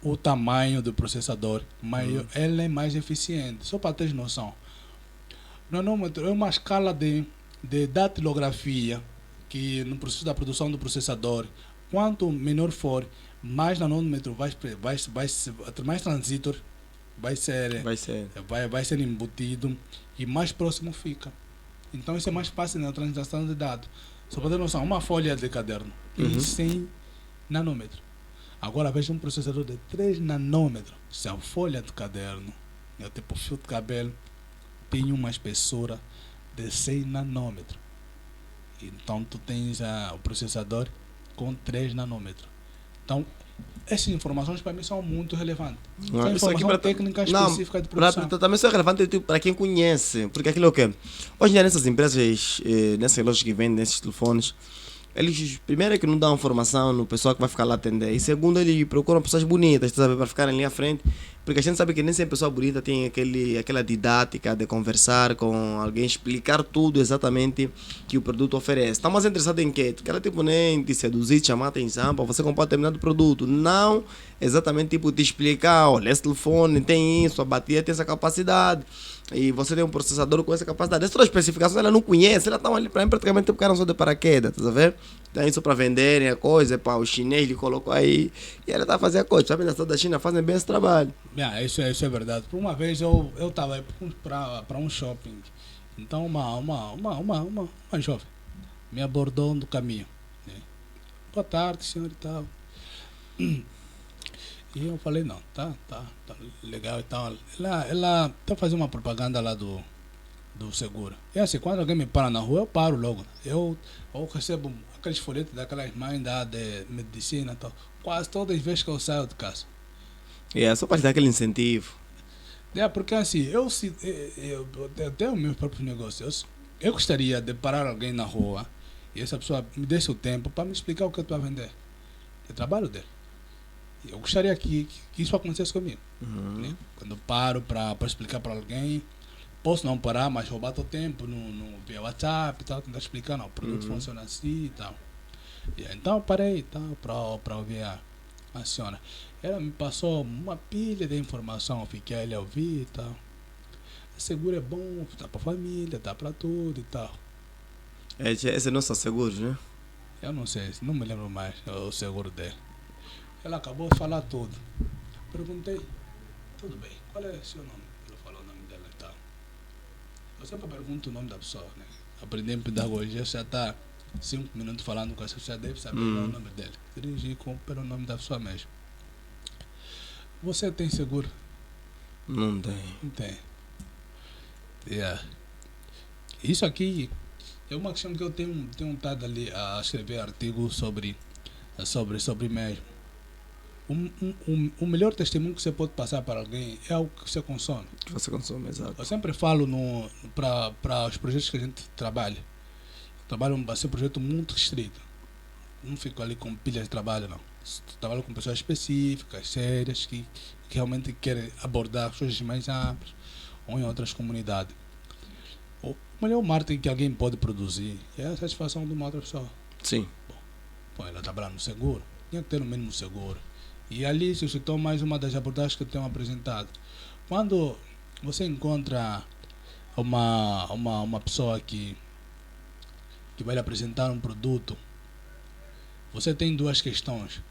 o tamanho do processador, maior, ele é mais eficiente. Só para ter noção. O nanômetro é uma escala de datilografia que no processo da produção do processador, quanto menor for, mais nanômetro vai ter mais transistor Vai ser. vai ser embutido e mais próximo fica. Então isso é mais fácil na transação de dados. Só para ter noção, uma folha de caderno tem 100 nanômetros. Agora veja um processador de 3 nanômetros. Se a folha de caderno, é tipo fio de cabelo, tem uma espessura de 100 nanômetros. Então tu tens o processador com 3 nanômetros. Então, essas informações para mim são muito relevantes. São informações técnicas específicas de produção. Também isso é relevante para quem conhece, porque aquilo é o quê? Hoje em dia nessas empresas, nessas lojas que vendem esses telefones, eles, primeiro é que não dão formação no pessoal que vai ficar lá atender, e segundo, eles procuram pessoas bonitas, sabe, para ficarem ali à frente, porque a gente sabe que nem sempre pessoa bonita tem aquela didática de conversar com alguém, explicar tudo exatamente que o produto oferece. Está mais interessado em quê? Porque ela tipo nem te seduzir, te chamar a atenção para você comprar determinado produto, não exatamente tipo te explicar, olha, esse telefone tem isso, a bateria tem essa capacidade, e você tem um processador com essa capacidade. Essas outras especificações ela não conhece, ela está ali para praticamente ficaram só de paraquedas, tá vendo? Tem isso para venderem a coisa, para o chinês ele colocou aí, e ela está a fazer a coisa, sabe? As pessoas da China fazem bem esse trabalho. Isso é verdade. Por uma vez eu estava para um shopping, então uma jovem me abordou no caminho, né? Boa tarde, senhor e tal. E eu falei, não, tá legal e tal. Ela tá fazendo uma propaganda lá do seguro. É assim, quando alguém me para na rua, eu paro logo. Eu recebo aqueles folhetos daquelas mães de medicina e tal, quase todas as vezes que eu saio de casa. Só para te dar aquele incentivo. Porque assim, eu tenho meus próprios negócios. Eu gostaria de parar alguém na rua e essa pessoa me desse o tempo para me explicar o que eu estou a vender. É trabalho dele. Eu gostaria que isso acontecesse comigo. Né? Quando eu paro para explicar para alguém, posso não parar, mas roubar teu tempo via WhatsApp e tal, tentar explicar, não, o produto funciona assim e tal. Então eu parei para ouvir a senhora. Ela me passou uma pilha de informação, eu fiquei ali a ouvir e tal. O seguro é bom, dá para família, dá para tudo e tal. Esse é nosso seguro, né? Eu não sei, não me lembro mais o seguro dele. Ela acabou de falar tudo. Perguntei, tudo bem, qual é o seu nome? Ela falou o nome dela e tal. Eu sempre pergunto o nome da pessoa, né? Aprendi em pedagogia, já está 5 minutos falando com essa pessoa, deve saber o nome dele. Dirigi pelo nome da pessoa mesmo. Você tem seguro? Não tem. Não tem. Isso aqui é uma questão que eu tenho estado ali a escrever artigos sobre mesmo. O melhor testemunho que você pode passar para alguém é o que você consome. Que você consome, exato. Eu sempre falo para os projetos que a gente trabalha. Trabalho vai ser um projeto muito restrito. Não fico ali com pilhas de trabalho, não. Trabalho com pessoas específicas, sérias, que realmente querem abordar coisas mais amplas ou em outras comunidades. O melhor marketing que alguém pode produzir é a satisfação de uma outra pessoa. Sim. Bom, ela trabalha no seguro, tinha que ter no mínimo seguro. E ali se citou mais uma das abordagens que eu tenho apresentado. Quando você encontra uma pessoa que vai lhe apresentar um produto, você tem duas questões.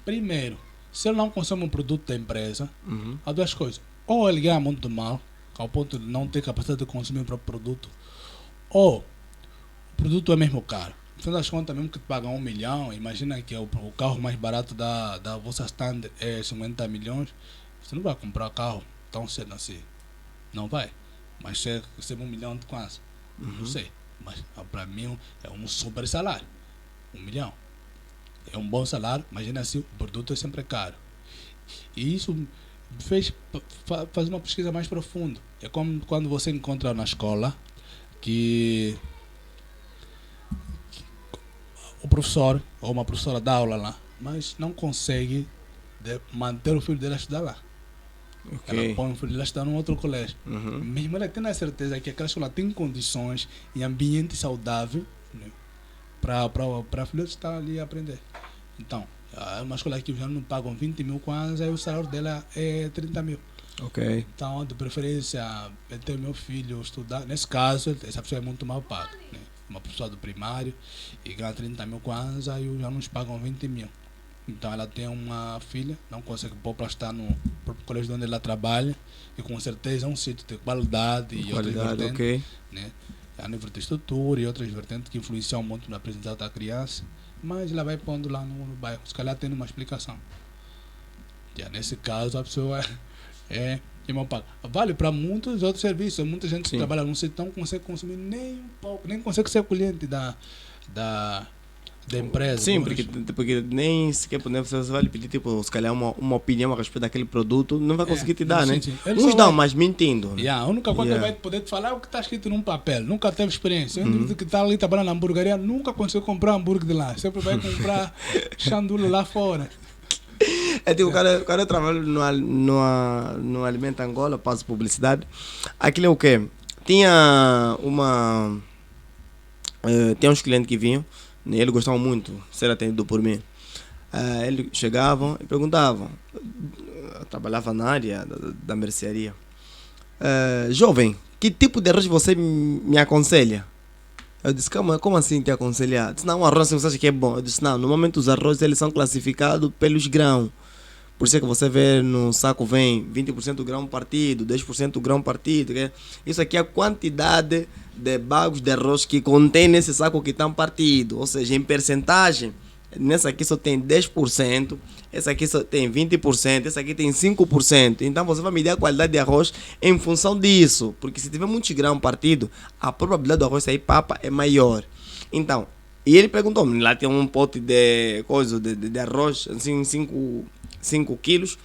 Primeiro, se ele não consome um produto da empresa, há duas coisas. Ou ele ganha muito mal, ao ponto de não ter capacidade de consumir o próprio produto, ou o produto é mesmo caro. No final das contas, mesmo que te pagam 1 milhão, imagina que o carro mais barato da vossa stand é 50 milhões, você não vai comprar carro tão cedo assim. Não vai. Mas você recebe 1 milhão de quanto? Não sei. Mas para mim é um super salário. 1 milhão. É um bom salário, imagina assim, o produto é sempre caro. E isso me fez fazer uma pesquisa mais profunda. É como quando você encontra na escola que o professor ou uma professora dá aula lá, mas não consegue manter o filho dela a estudar lá. Okay. Ela põe o filho dela a estudar num outro colégio. Mesmo ela tendo a certeza que aquela escola tem condições e ambiente saudável, né, para o filho estar ali a aprender. Então, é uma escola que já não pagam 20 mil kwanzas, aí o salário dela é 30 mil. Ok. Então, de preferência, ter meu filho estudar. Nesse caso, essa pessoa é muito mal paga, né? Uma pessoa do primário e ganha 30 mil kwanzas e os alunos pagam 20 mil. Então ela tem uma filha, não consegue pôr para estar no próprio colégio onde ela trabalha, e com certeza é um sítio de qualidade e outras vertentes, ok. né? A nível de estrutura e outras vertentes que influenciam muito na aprendizagem da criança, mas ela vai pondo lá no bairro, se calhar tendo uma explicação. Nesse caso a pessoa irmão, paga. Vale para muitos outros serviços, muita gente que trabalha num setor não consegue consumir nem um pouco, nem consegue ser cliente da empresa. Sim, porque nem sequer você vai lhe pedir, tipo, se calhar uma opinião a respeito daquele produto, não vai conseguir te dar, né? Sim. Uns dão, mas mentindo. A única coisa que vai poder te falar é o que está escrito num papel. Nunca teve experiência. O indivíduo que está ali trabalhando na hamburgueria nunca conseguiu comprar hambúrguer de lá. Sempre vai comprar chandulo lá fora. É tipo, o cara trabalha no Alimento Angola, passo publicidade. Aquilo é o quê? Tinha uns clientes que vinham, né, eles gostavam muito de ser atendido por mim. Eles chegavam e perguntavam. Eu trabalhava na área da mercearia. Jovem, que tipo de arroz você me aconselha? Eu disse, calma, como assim te aconselhar? Eu disse, não, um arroz você acha que é bom. Eu disse, não, normalmente os arrozes eles são classificados pelos grãos. Por isso é que você vê no saco vem 20% grão partido, 10% grão partido. Isso aqui é a quantidade de bagos de arroz que contém nesse saco que estão partido. Ou seja, em percentagem, nessa aqui só tem 10%, essa aqui só tem 20%, essa aqui tem 5%. Então você vai medir a qualidade de arroz em função disso. Porque se tiver muitos grãos partido, a probabilidade do arroz sair papa é maior. Então, e ele perguntou-me, lá tem um pote de coisa de arroz, assim, 5 quilos.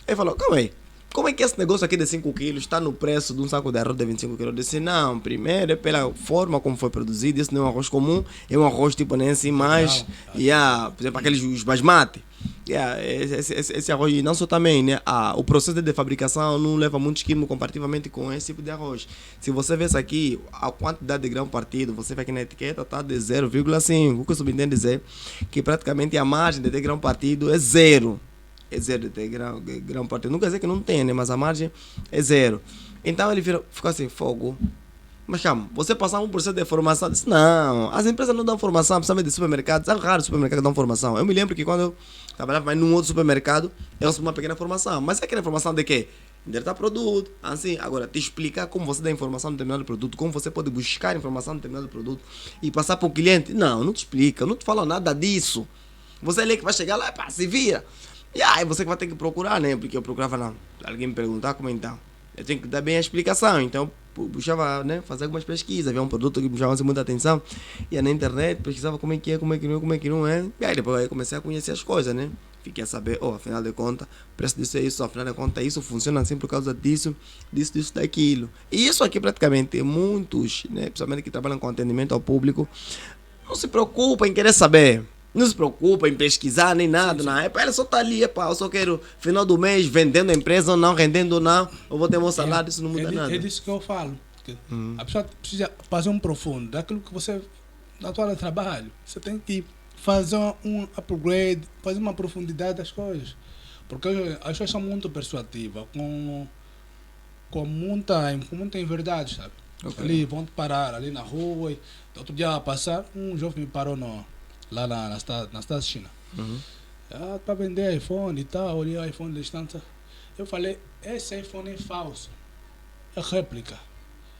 Ele falou, calma aí, como é que esse negócio aqui de 5 quilos está no preço de um saco de arroz de 25 quilos? Eu disse, não, primeiro é pela forma como foi produzido, isso não é um arroz comum, é um arroz tipo nem assim mais, por exemplo, aqueles os basmati. Esse arroz, não só também, né? O processo de fabricação não leva muitos químicos comparativamente com esse tipo de arroz. Se você vê isso aqui, a quantidade de grão partido, você vê aqui na etiqueta, tá de 0,5. O que eu subentendo dizer que praticamente a margem de ter grão partido é zero. É zero de ter grão partido. Não quer dizer que não tem, né? Mas a margem é zero. Então ele ficou assim, fogo. Mas calma, você passar um processo de formação? Disse, não, as empresas não dão formação, principalmente de supermercados. É raro supermercado que dão formação. Eu me lembro que quando eu trabalhava num outro supermercado, eu recebi uma pequena formação. Mas é aquela formação de quê? Endereçar produto, assim. Agora, te explicar como você dá informação de determinado produto, como você pode buscar informação de determinado produto e passar para o cliente. Não te explica, não te fala nada disso. Você é ali que vai chegar lá, pá, se vira. E aí você que vai ter que procurar, né? Porque eu procurava, não. Alguém me perguntar como então. Eu tenho que dar bem a explicação. Então, puxava, né? Fazer algumas pesquisas. Havia um produto que me chamava muita atenção. Ia na internet, pesquisava como é que é, como é que não é. E aí depois eu comecei a conhecer as coisas, né? Fiquei a saber, afinal de contas, o preço disso é isso, afinal de contas, isso funciona assim por causa disso, daquilo. E isso aqui praticamente muitos, né? Principalmente que trabalham com atendimento ao público, não se preocupam em querer saber. Não se preocupa em pesquisar nem nada, não. Ele só está ali, eu só quero final do mês vendendo a empresa ou não, rendendo ou não, eu vou ter meu salário, isso não muda nada. É disso que eu falo. A pessoa precisa fazer um profundo daquilo que você, na tua área de trabalho, você tem que fazer um upgrade, fazer uma profundidade das coisas. Porque as coisas são muito persuasivas, com muita inverdade, sabe? Okay. Ali vão te parar ali na rua, e outro dia a passar, um jovem me parou lá na cidade China. Para vender iPhone e tal, olhei o iPhone de distância. Eu falei, esse iPhone é falso, é réplica.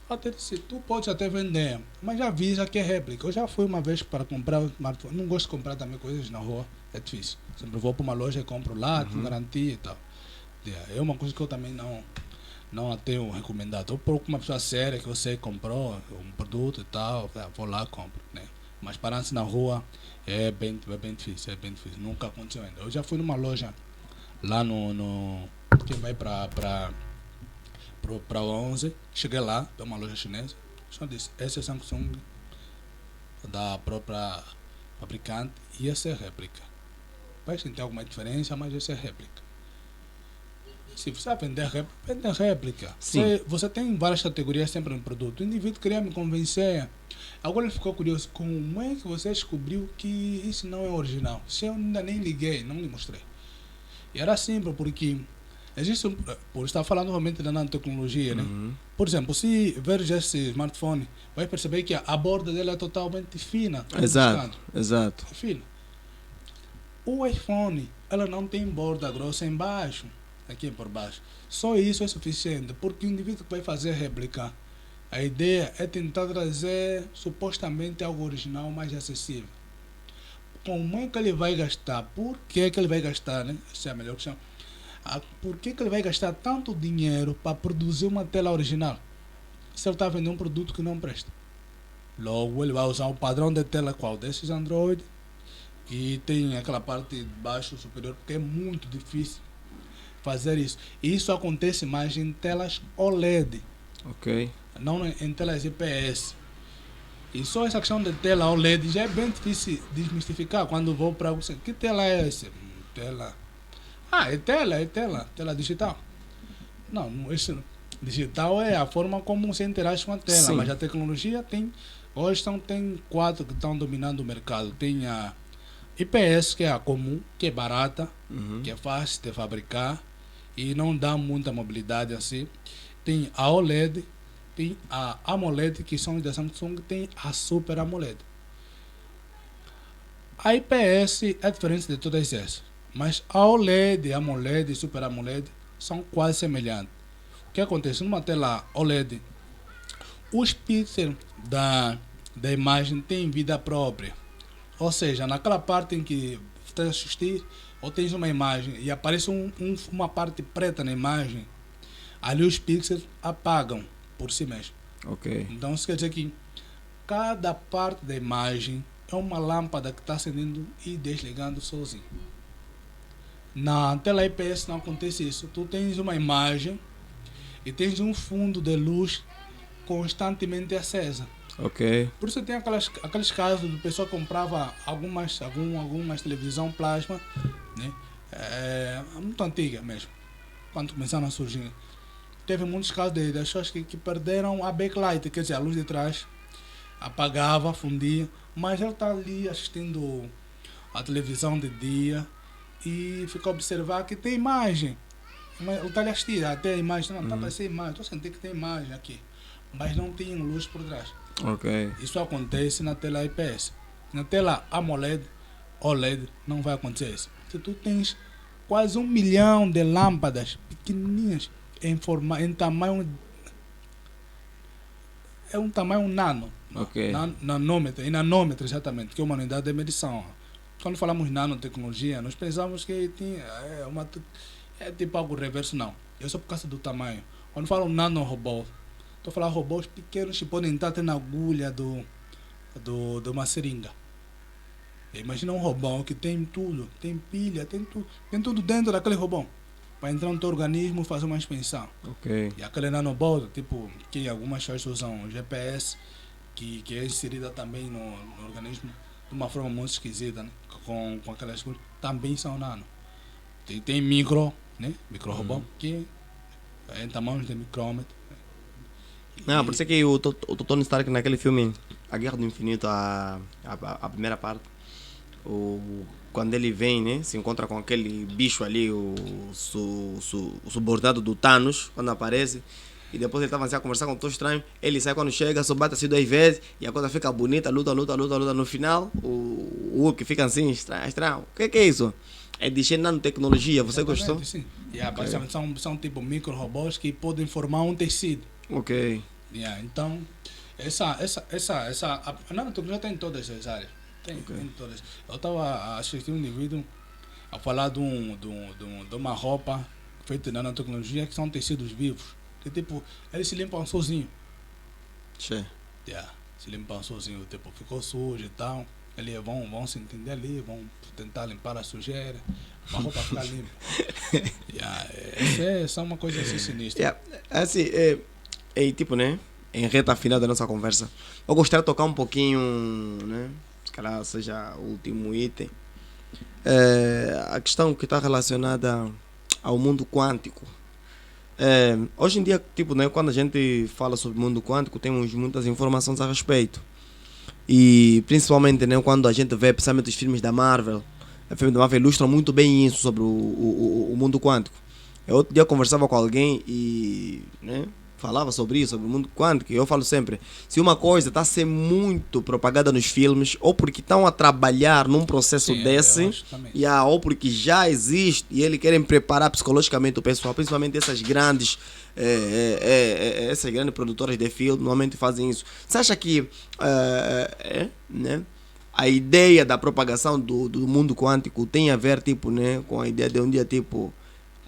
Até disse, tu pode até vender, mas já avisa que é réplica. Eu já fui uma vez para comprar um smartphone, não gosto de comprar também coisas na rua, é difícil. Sempre vou para uma loja e compro lá, com garantia e tal. É uma coisa que eu também não tenho recomendado. Eu procuro uma pessoa séria que eu sei que comprou um produto e tal, vou lá e compro, né? Mas parar-se na rua é bem difícil, nunca aconteceu ainda. Eu já fui numa loja lá quem vai para 11, cheguei lá, é uma loja chinesa, só disse, essa é Samsung da própria fabricante e essa é réplica. Vai sentir alguma diferença, mas essa é réplica. Se você vai vender réplica. Você tem várias categorias sempre no produto. O indivíduo queria me convencer. Agora ele ficou curioso. Como é que você descobriu que isso não é original? Se eu ainda nem liguei, não lhe mostrei. E era simples, porque existe, por estar falando novamente da nanotecnologia, né? Por exemplo, se ver esse smartphone, vai perceber que a borda dela é totalmente fina. Exato. É fina. O iPhone, ela não tem borda grossa embaixo, aqui por baixo. Só isso é suficiente, porque o indivíduo que vai fazer a réplica, a ideia é tentar trazer supostamente algo original mais acessível. Como é que ele vai gastar? Por que é que ele vai gastar, né? Essa é a melhor questão. Por que ele vai gastar tanto dinheiro para produzir uma tela original? Se ele está vendendo um produto que não presta. Logo, ele vai usar o padrão de tela qual? Desses Android, que tem aquela parte de baixo superior, porque é muito difícil fazer isso. E isso acontece mais em telas OLED, Ok. não em telas IPS. E só essa questão de tela OLED já é bem difícil desmistificar quando vou para você. Que tela é essa? Tela. É tela digital. Não, isso digital é a forma como você interage com a tela, Sim. mas a tecnologia tem. Hoje tem 4 que estão dominando o mercado. Tem a IPS, que é a comum, que é barata, que é fácil de fabricar e não dá muita mobilidade assim. Tem a OLED, tem a AMOLED, que são da Samsung, tem a Super AMOLED. A IPS é diferente de todas essas, mas a OLED, AMOLED e Super AMOLED são quase semelhantes. O que acontece? Numa tela OLED, os pixels da imagem têm vida própria. Ou seja, naquela parte em que você está a assistir, ou tens uma imagem e aparece uma parte preta na imagem, ali os pixels apagam por si mesmos. Ok. Então isso quer dizer que cada parte da imagem é uma lâmpada que está acendendo e desligando sozinho. Na tela IPS não acontece isso. Tu tens uma imagem e tens um fundo de luz constantemente acesa. Ok. Por isso tem aqueles casos do pessoal que comprava algumas televisão plasma, né? Muito antiga mesmo, quando começaram a surgir. Teve muitos casos de pessoas que perderam a backlight, quer dizer, a luz de trás apagava, fundia, mas ele está ali assistindo a televisão de dia e fica a observar que tem imagem. Ele está ali assistindo, até a imagem, não está aparecendo imagem, estou sentindo que tem imagem aqui, mas não tem luz por trás. Ok. Isso acontece na tela IPS. Na tela AMOLED, OLED, não vai acontecer isso. Se tu tens quase 1 milhão de lâmpadas pequenininhas em tamanho, é um tamanho nano, Ok. nanômetro exatamente, que é uma unidade de medição. Quando falamos nanotecnologia, nós pensamos que é tipo algo reverso, não. É só por causa do tamanho. Quando falo nanorobô, estou a falar de robôs pequenos que podem entrar até na agulha de uma seringa. Imagina um robô que tem tudo, tem pilha, tem tudo dentro daquele robô. Para entrar no teu organismo fazer uma expansão. Ok. E aquele nanobot, tipo, que algumas pessoas usam GPS, que é inserida também no organismo de uma forma muito esquisita, né? Com aquelas coisas, também são nano. Tem micro, né? Micro-robô, que é em tamanho de micrômetro. Não, por isso é que o Tony Stark naquele filme A Guerra do Infinito, a primeira parte, quando ele vem, né, se encontra com aquele bicho ali, o subordinado do Thanos, quando aparece, e depois ele estava assim a conversar com o Doutor Estranho, ele sai quando chega, só bate assim 2 vezes, e a coisa fica bonita, luta, no final, o Hulk fica assim, estranho. O que é isso? É de nanotecnologia, você gostou? Sim. Basicamente são tipo micro-robôs que podem formar um tecido. Ok. Então, a nanotecnologia tem em todas as áreas. Tem todas. Eu estava assistindo um indivíduo a falar de uma roupa feita de nanotecnologia, que são tecidos vivos. Que tipo, eles se limpam sozinhos. Che. Se limpam sozinhos, tipo, ficou sujo e tal. Eles vão se entender ali, vão tentar limpar a sujeira, a roupa ficar limpa. Essa é uma coisa assim sinistra. Assim, tipo, né? Em reta final da nossa conversa, eu gostaria de tocar um pouquinho, né? Se calhar seja o último item. A questão que está relacionada ao mundo quântico. Hoje em dia, tipo, né, quando a gente fala sobre o mundo quântico, temos muitas informações a respeito. E principalmente, né, quando a gente vê, principalmente os filmes da Marvel, os filmes da Marvel ilustram muito bem isso sobre o mundo quântico. Eu outro dia conversava com alguém e, né, falava sobre isso, sobre o mundo quântico, e eu falo sempre, se uma coisa está a ser muito propagada nos filmes, ou porque estão a trabalhar num processo Sim, desse, eu acho também. ou porque já existe, e eles querem preparar psicologicamente o pessoal, principalmente essas grandes produtoras de filme, normalmente fazem isso. Você acha que né, a ideia da propagação do mundo quântico tem a ver, tipo, né, com a ideia de um dia, tipo,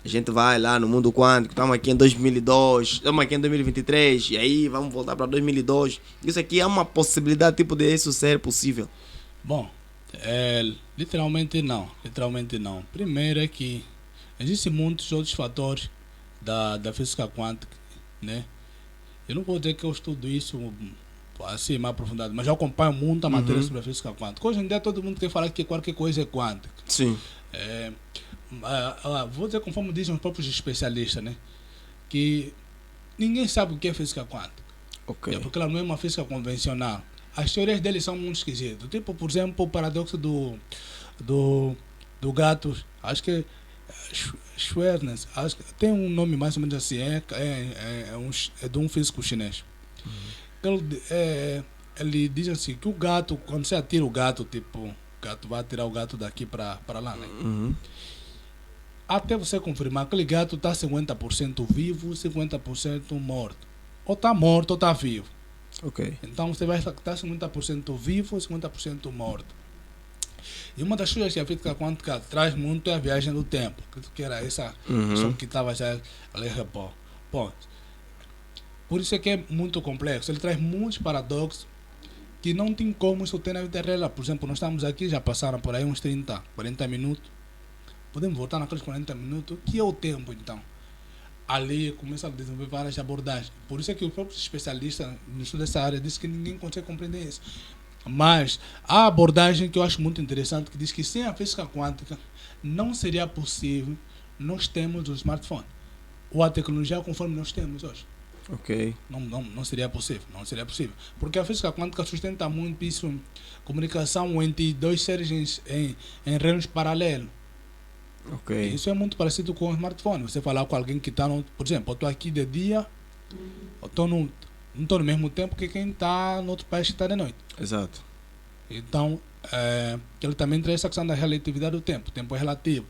a gente vai lá no mundo quântico, estamos aqui em 2002, estamos aqui em 2023, e aí vamos voltar para 2002. Isso aqui é uma possibilidade, tipo, de isso ser possível? Bom, literalmente não. Literalmente não. Primeiro é que existem muitos outros fatores da física quântica, né? Eu não vou dizer que eu estudo isso assim mais aprofundado, mas eu acompanho muita matéria sobre a física quântica. Hoje em dia todo mundo quer falar que qualquer coisa é quântica. Sim. Vou dizer conforme dizem os próprios especialistas, né? Que ninguém sabe o que é física quântica. Ok. Porque ela não é uma física convencional. As teorias deles são muito esquisitas. Tipo, por exemplo, o paradoxo do gato, acho que é Schwernes, acho que tem um nome mais ou menos assim, é de um físico chinês. Ele diz assim, que o gato, quando você atira o gato, tipo, o gato vai atirar o gato daqui para lá, né? Até você confirmar que aquele gato está 50% vivo, 50% morto. Ou está morto ou está vivo. Ok. Então você vai estar 50% vivo e 50% morto. E uma das coisas que a física quântica traz muito é a viagem do tempo. Que era essa questão que estava já ali repor. Bom, por isso é que é muito complexo. Ele traz muitos paradoxos que não tem como isso ter na vida real. Por exemplo, nós estamos aqui, já passaram por aí uns 30, 40 minutos. Podemos voltar naqueles 40 minutos. O que é o tempo, então? Ali começa a desenvolver várias abordagens. Por isso é que os próprios especialistas no estudo dessa área dizem que ninguém consegue compreender isso. Mas a abordagem que eu acho muito interessante, que diz que sem a física quântica não seria possível nós termos o smartphone ou a tecnologia conforme nós temos hoje. Ok. Não seria possível, não seria possível. Porque a física quântica sustenta muito isso, comunicação entre dois seres em reinos paralelos. Ok. Isso é muito parecido com o smartphone. Você falar com alguém que está, por exemplo, eu estou aqui de dia, não estou no mesmo tempo que quem está no outro país que está de noite. Exato. Então, ele também traz essa questão da relatividade do tempo. O tempo é relativo.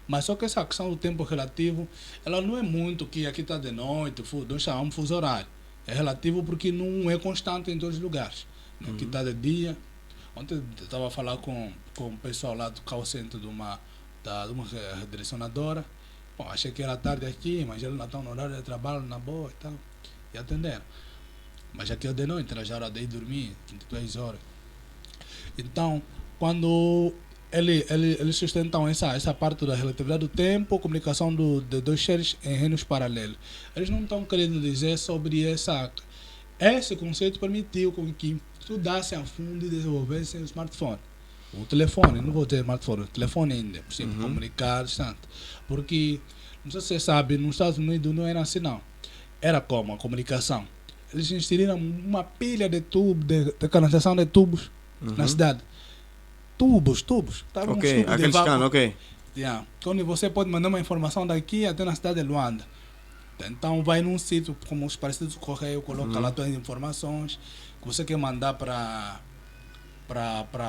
Mas só que essa questão do tempo relativo, ela não é muito que aqui está de noite, nós chamamos fuso horário. É relativo porque não é constante em todos os lugares. Aqui está de dia. Ontem eu estava a falar com o pessoal lá do call center de uma redirecionadora. Bom, achei que era tarde aqui, mas eles não estão no horário de trabalho, na boa e tal. E atenderam. Mas aqui é de noite, era já hora de ir dormir, 22 horas. Então, quando eles sustentam essa parte da relatividade do tempo, comunicação de dois seres em reinos paralelos, eles não estão querendo dizer sobre esse conceito permitiu com que estudassem a fundo e desenvolvessem o smartphone. O telefone, não vou dizer smartphone, o telefone ainda, por exemplo, comunicar distante. Porque, não sei se você sabe, nos Estados Unidos não era assim não. Era como a comunicação. Eles inseriram uma pilha de tubos, de canalização de tubos na cidade. Tubos. Tava Ok, aqueles canos, ok. Yeah. Onde você pode mandar uma informação daqui até na cidade de Luanda. Então vai num sítio como os parecidos do correio, coloca lá todas as informações que você quer mandar para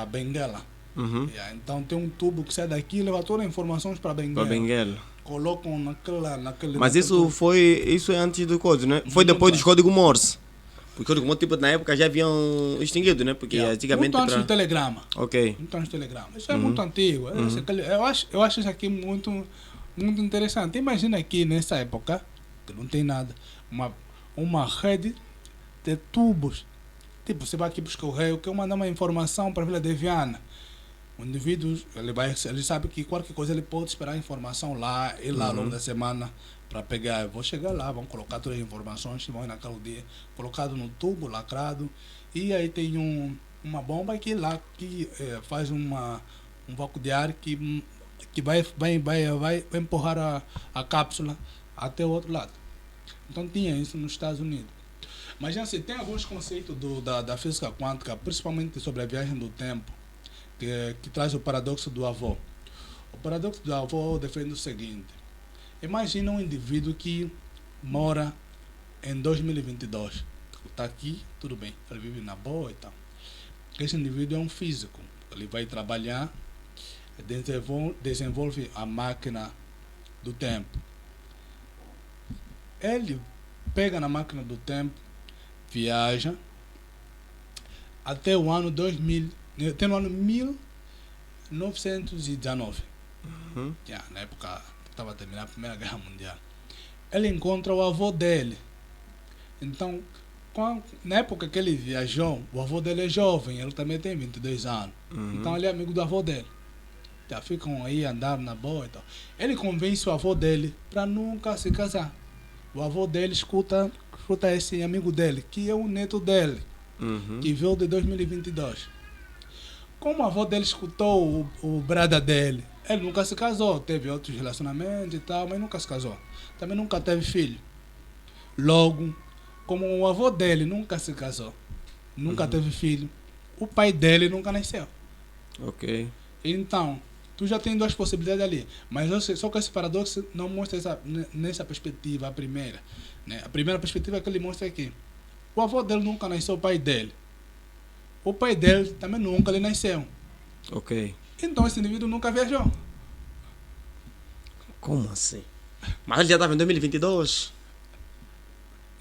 Benguela. Yeah. Então tem um tubo que sai daqui e leva todas as informações para Benguela. Colocam naquele. Mas isso é antes do código, né? Foi depois do código Morse. Porque o código Morse, tipo, na época já haviam extinguido, né? Porque antigamente. Muito antes do telegrama. Ok. Muito antes do telegrama. Isso é muito antigo. Eu acho isso aqui muito, muito interessante. Imagina aqui nessa época, que não tem nada, uma rede de tubos. Tipo, você vai aqui buscar o correio, quer mandar uma informação para a Vila de Viana. O indivíduo, ele sabe que qualquer coisa ele pode esperar a informação lá, ir lá ao longo da semana para pegar. Eu vou chegar lá, vão colocar todas as informações que vão ir naquele dia, colocado no tubo, lacrado. E aí tem uma bomba que lá que faz um vácuo de ar que vai empurrar a cápsula até o outro lado. Então tinha isso nos Estados Unidos. Mas já tem alguns conceitos da física quântica, principalmente sobre a viagem do tempo, que traz o paradoxo do avô. O paradoxo do avô defende o seguinte: imagina um indivíduo que mora em 2022. Está aqui, tudo bem, ele vive na boa e tal. Esse indivíduo é um físico, ele vai trabalhar, desenvolve a máquina do tempo. Ele pega na máquina do tempo, viaja até o ano 2000, até o ano 1919. Na época que estava terminando a Primeira Guerra Mundial. Ele encontra o avô dele. Então, na época que ele viajou, o avô dele é jovem, ele também tem 22 anos. Então ele é amigo do avô dele. Já ficam aí andando na boa e tal. Ele convence o avô dele para nunca se casar. O avô dele escuta esse amigo dele, que é o neto dele, que veio de 2022. Como o avô dele escutou o brada dele, ele nunca se casou, teve outros relacionamentos e tal, mas nunca se casou. Também nunca teve filho. Logo, como o avô dele nunca se casou, nunca teve filho, o pai dele nunca nasceu. Ok. Então, tu já tem duas possibilidades ali. Mas só que esse paradoxo não mostra nessa perspectiva, a primeira. Né? A primeira perspectiva que ele mostra é que o avô dele nunca nasceu, o pai dele. O pai dele também nunca lhe nasceu. Ok. Então esse indivíduo nunca viajou. Como assim? Mas ele já estava em 2022?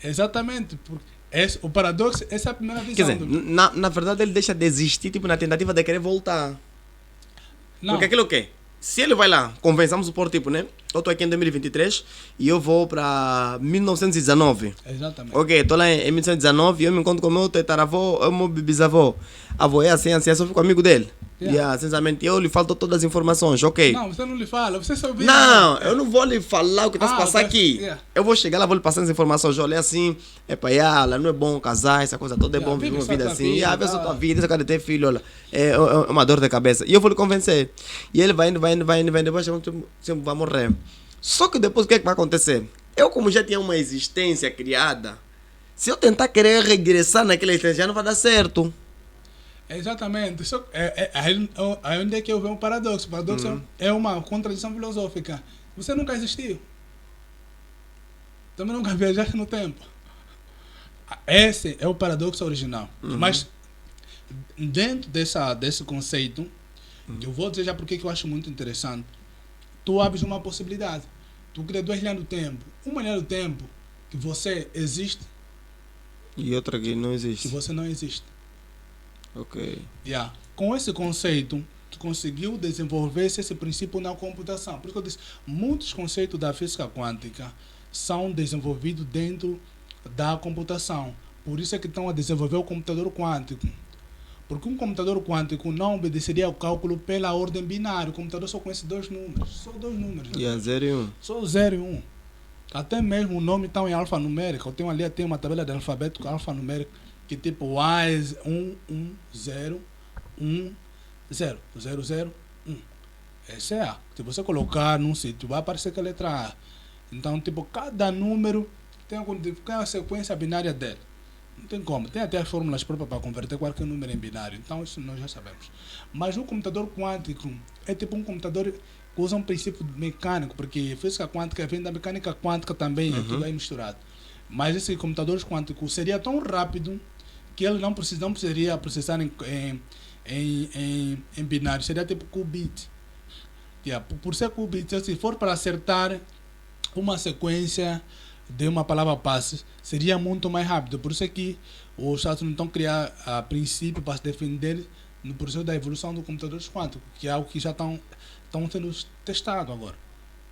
Exatamente. O paradoxo, essa é a primeira visão. Quer dizer, na verdade ele deixa de existir tipo, na tentativa de querer voltar. Não. Porque aquilo o quê? Se ele vai lá, convençamos supor, tipo, né? Eu estou aqui em 2023 e eu vou para 1919. Exatamente. Ok, estou lá em 1919 e eu me encontro com o meu tetaravô, o meu bisavô. Avô é assim, assim, eu só fico amigo dele. Yeah. Sinceramente, eu lhe falo todas as informações, ok? Não, você não lhe fala, você só vê. Não, eu não vou lhe falar o que está se passando aqui. Yeah. Eu vou chegar lá, vou lhe passar as informações. Olha assim, é para ela, não é bom casar, essa coisa toda é bom viver uma vida assim. E a vez a tua vida, você quer ter filho, olha, é uma dor de cabeça. E eu vou lhe convencer. E ele vai indo, depois sempre vai morrer. Só que depois o que é que vai acontecer? Eu, como já tinha uma existência criada, se eu tentar querer regressar naquela existência, já não vai dar certo. Exatamente. Aí onde é que eu vejo um paradoxo. O paradoxo é uma contradição filosófica. Você nunca existiu. Também nunca viajaste no tempo. Esse é o paradoxo original. Mas dentro desse conceito, eu vou dizer já porque que eu acho muito interessante. Tu abres uma possibilidade. Tu cria duas linhas do tempo. Uma linha do tempo que você existe E outra que não que existe. você não existe. Ok. Yeah. Com esse conceito, tu conseguiu desenvolver esse princípio na computação. Por isso que eu disse, muitos conceitos da física quântica são desenvolvidos dentro da computação. Por isso é que estão a desenvolver o computador quântico. Porque um computador quântico não obedeceria ao cálculo pela ordem binária. O computador só conhece dois números. Só dois números. E a 0 e 1. Só 0 e 1. Até mesmo o nome está em alfanumérico. Eu tenho ali uma tabela de alfabeto alfanumérico que tipo A é 1, 1, 0, 1, 0, 0, 0, 1. Essa é A. Se você colocar num sítio, vai aparecer com a letra A. Então, tipo, cada número tem a sequência binária dele. Não tem como. Tem até as fórmulas próprias para converter qualquer número em binário. Então, isso nós já sabemos. Mas o computador quântico é tipo um computador que usa um princípio mecânico, porque física quântica vem da mecânica quântica também, é tudo aí misturado. Mas esse computador quântico seria tão rápido que ele não precisaria processar em binário. Seria tipo qubit. Yeah, por ser qubit, se for para acertar uma sequência de uma palavra passe, seria muito mais rápido. Por isso é que os Estados Unidos estão criando a princípio para se defender no processo da evolução do computador quântico, que é algo que já estão sendo testado agora.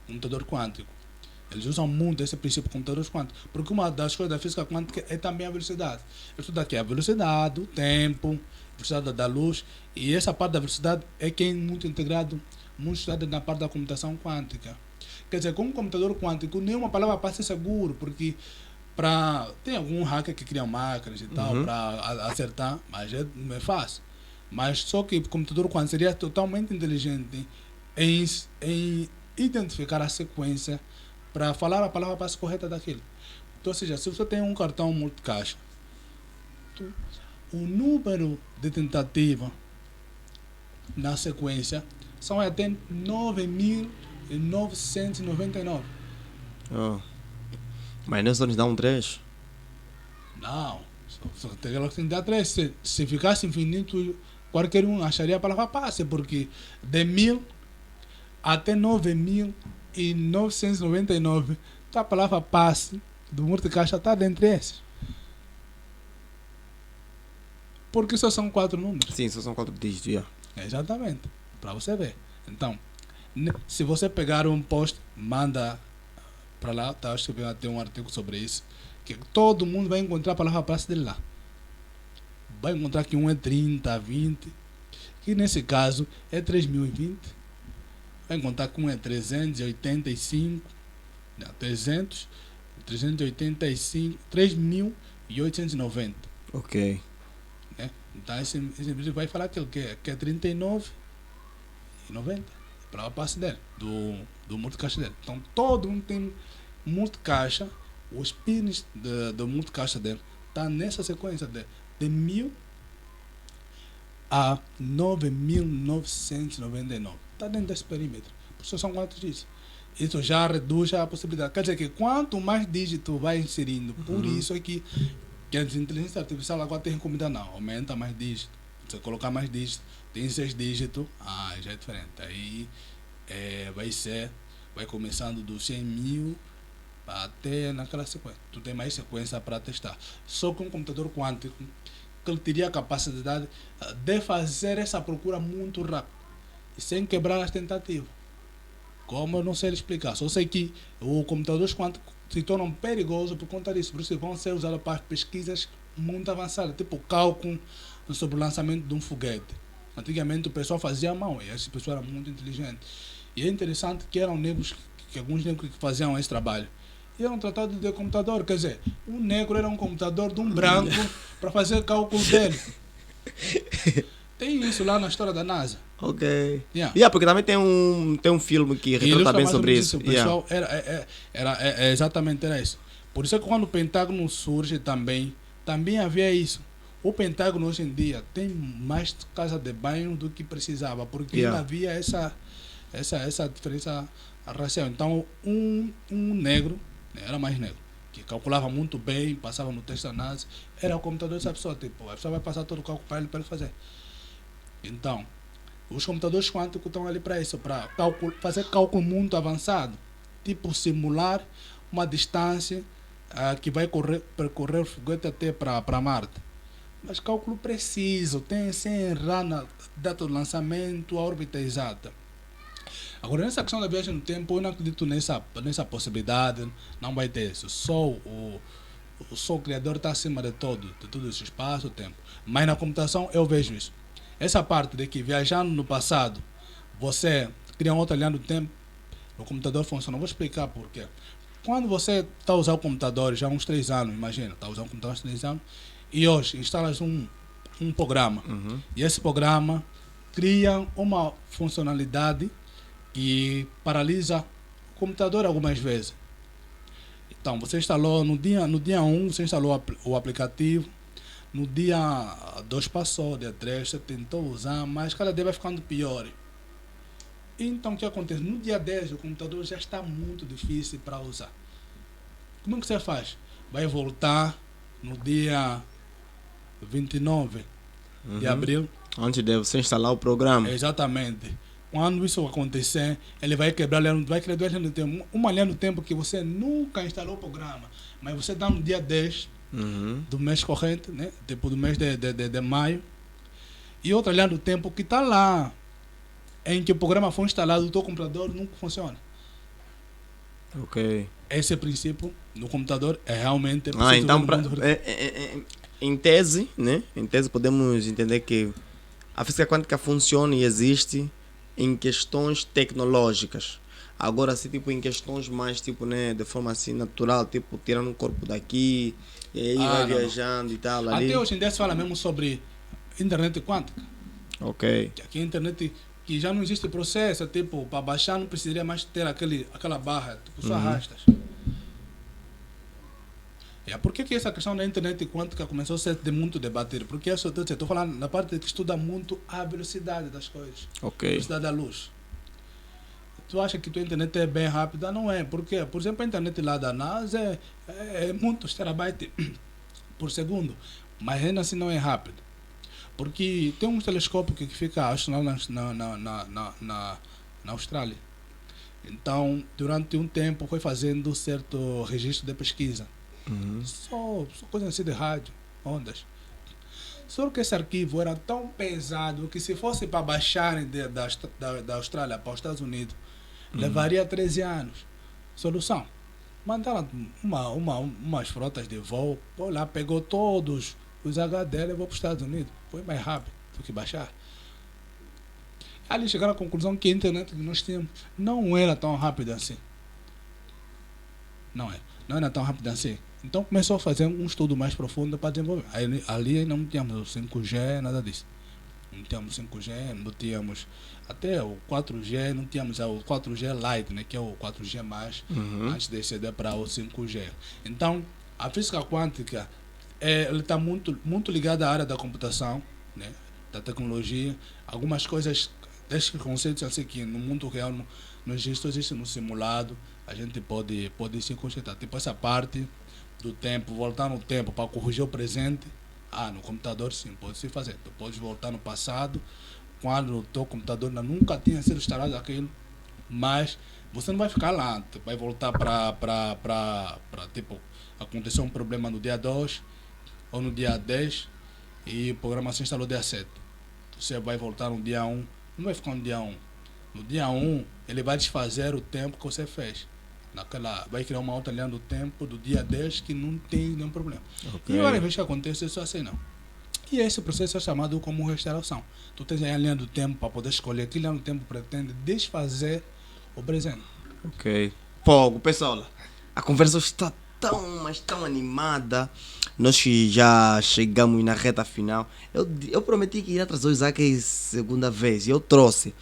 Computador quântico. Eles usam muito esse princípio de computadores quânticos, porque uma das coisas da física quântica é também a velocidade. Isso daqui é a velocidade, o tempo, a velocidade da luz, e essa parte da velocidade é que é muito integrado, muito estudado na parte da computação quântica. Quer dizer, com um computador quântico, nenhuma palavra passa seguro, porque tem algum hacker que cria máquinas e tal, para acertar, mas não é fácil. Mas só que o computador quântico seria totalmente inteligente em identificar a sequência para falar a palavra passe correta daquilo. Então, ou seja, se você tem um cartão multicaixa, o número de tentativa na sequência são até 9.999. Oh. Mas não só nos dá um 3? Não. Só tem que entender atrás. Se ficasse infinito, qualquer um acharia a palavra passe, porque de 1000 até 9999, a palavra passe do multicaixa está dentro desses. Porque só são 4 números. Sim, só são 4 dígitos, yeah. Exatamente. Para você ver. Então, se você pegar um post, manda para lá, tá escrevendo até um artigo sobre isso, que todo mundo vai encontrar a palavra passe dele lá. Vai encontrar que um é 30, 20, que nesse caso é 3020. Vai encontrar que um é 385, não, 385, 3890. Ok. Né? Então esse vídeo vai falar que é 39,90 para a passe dele, do multicaixa dele. Então todo mundo tem multicaixa, os pins do multicaixa dele tá nessa sequência de 1000 a 9.999. Está dentro desse perímetro. Por isso são 4 dígitos. Isso já reduz a possibilidade. Quer dizer que quanto mais dígito vai inserindo, por isso é que a inteligência artificial agora tem recomendado, não, aumenta mais dígito. Se colocar mais dígito, tem 6 dígitos, já é diferente. Aí vai começando dos 100 mil até naquela sequência. Tu tem mais sequência para testar. Só com um computador quântico, que ele teria a capacidade de fazer essa procura muito rápido e sem quebrar as tentativas. Como eu não sei explicar, só sei que os computadores quânticos se tornam perigosos por conta disso, por isso vão ser usados para pesquisas muito avançadas, tipo cálculo sobre o lançamento de um foguete. Antigamente o pessoal fazia à mão e esse pessoal era muito inteligente. E é interessante que eram negros, que alguns negros que faziam esse trabalho. E eram tratados de computador, quer dizer, um negro era um computador de um branco para fazer cálculo dele. Tem isso lá na história da NASA. Ok. Porque também tem um filme que retrata bem sobre isso. O pessoal era exatamente era isso. Por isso é que quando o Pentágono surge também havia isso. O Pentágono hoje em dia tem mais casa de banho do que precisava, porque não havia essa diferença racial. Então, um negro, era mais negro, que calculava muito bem, passava no teste da NASA, era o computador dessa pessoa. Tipo, a pessoa vai passar todo o cálculo para ele fazer. Então, os computadores quânticos estão ali para isso, para fazer cálculo muito avançado, tipo simular uma distância que vai percorrer o foguete até para Marte. Mas cálculo preciso, sem errar na data do lançamento, a órbita exata. Agora, nessa questão da viagem no tempo, eu não acredito nessa possibilidade, não vai ter isso. Só o Criador está acima de todo esse espaço, tempo. Mas na computação eu vejo isso. Essa parte de que viajando no passado, você cria outra linha do tempo, o computador funciona. Eu vou explicar por quê. Quando você está usando o computador já há uns 3 anos, imagina, está usando o computador há uns 3 anos, e hoje instalas um programa. E esse programa cria uma funcionalidade que paralisa o computador algumas vezes. Então, você instalou no dia 1, você instalou o aplicativo. No dia 2 passou, dia 3 você tentou usar, mas cada dia vai ficando pior. Então o que acontece? No dia 10 o computador já está muito difícil para usar. Como é que você faz? Vai voltar no dia 29 de abril. Antes de você instalar o programa. Exatamente. Quando isso acontecer, ele vai quebrar duas linhas do tempo. Uma linha do tempo que você nunca instalou o programa, mas você dá no dia 10 do mês corrente, né? Tipo do mês de maio, e outra linha do tempo que está lá, em que o programa foi instalado, o teu computador nunca funciona. Ok. Esse princípio no computador é realmente então em tese, né? Em tese podemos entender que a física quântica funciona e existe em questões tecnológicas. Agora, assim, tipo, em questões mais, tipo, né, de forma assim natural, tipo, tirando um corpo daqui, e aí vai viajando e tal, ali. Até hoje em dia se fala mesmo sobre internet quântica. Ok. Aqui a internet que já não existe processo, tipo, para baixar não precisaria mais ter aquela barra, tipo, só arrastas. Por que essa questão da internet quântica começou a ser muito debatida? Porque eu estou falando na parte que estuda muito a velocidade das coisas. Ok. A velocidade da luz. Tu acha que tua internet é bem rápida? Não é. Por quê? Por exemplo, a internet lá da NASA é muitos terabytes por segundo, mas ainda assim não é rápido. Porque tem um telescópio que fica, acho, na Austrália. Então, durante um tempo, foi fazendo certo registro de pesquisa. Só coisas assim de rádio, ondas. Só que esse arquivo era tão pesado que se fosse para baixarem da Austrália para os Estados Unidos, levaria 13 anos. Solução. Mandaram umas frotas de voo, foi lá, pegou todos os HD e levou para os Estados Unidos. Foi mais rápido do que baixar. Ali chegaram à conclusão que a internet que nós tínhamos não era tão rápida assim. Não era tão rápida assim. Então começou a fazer um estudo mais profundo para desenvolver. Ali não tínhamos o 5G, nada disso. Não tínhamos 5G, não tínhamos até o 4G, não tínhamos o 4G Lite, né, que é o 4G mais, antes de exceder para o 5G. Então, a física quântica ele está muito ligada à área da computação, né, da tecnologia. Algumas coisas, desses conceitos assim que no mundo real não existe no simulado, a gente pode se consertar. Tipo essa parte do tempo, voltar no tempo para corrigir o presente. No computador sim, pode se fazer. Tu pode voltar no passado, quando o teu computador nunca tinha sido instalado aquilo, mas você não vai ficar lá. Tu vai voltar para tipo, acontecer um problema no dia 2 ou no dia 10 e o programa se instalou no dia 7. Você vai voltar no dia 1, não vai ficar no dia 1. No dia 1, ele vai desfazer o tempo que você fez. Vai criar uma outra linha do tempo do dia 10 que não tem nenhum problema. Okay. E várias vezes que acontece isso assim não. E esse processo é chamado como restauração. Tu tens aí a linha do tempo para poder escolher que linha do tempo pretende desfazer o presente. Ok. Fogo, pessoal. A conversa está mas tão animada. Nós já chegamos na reta final. Eu prometi que ia trazer o Isaac segunda vez e eu trouxe.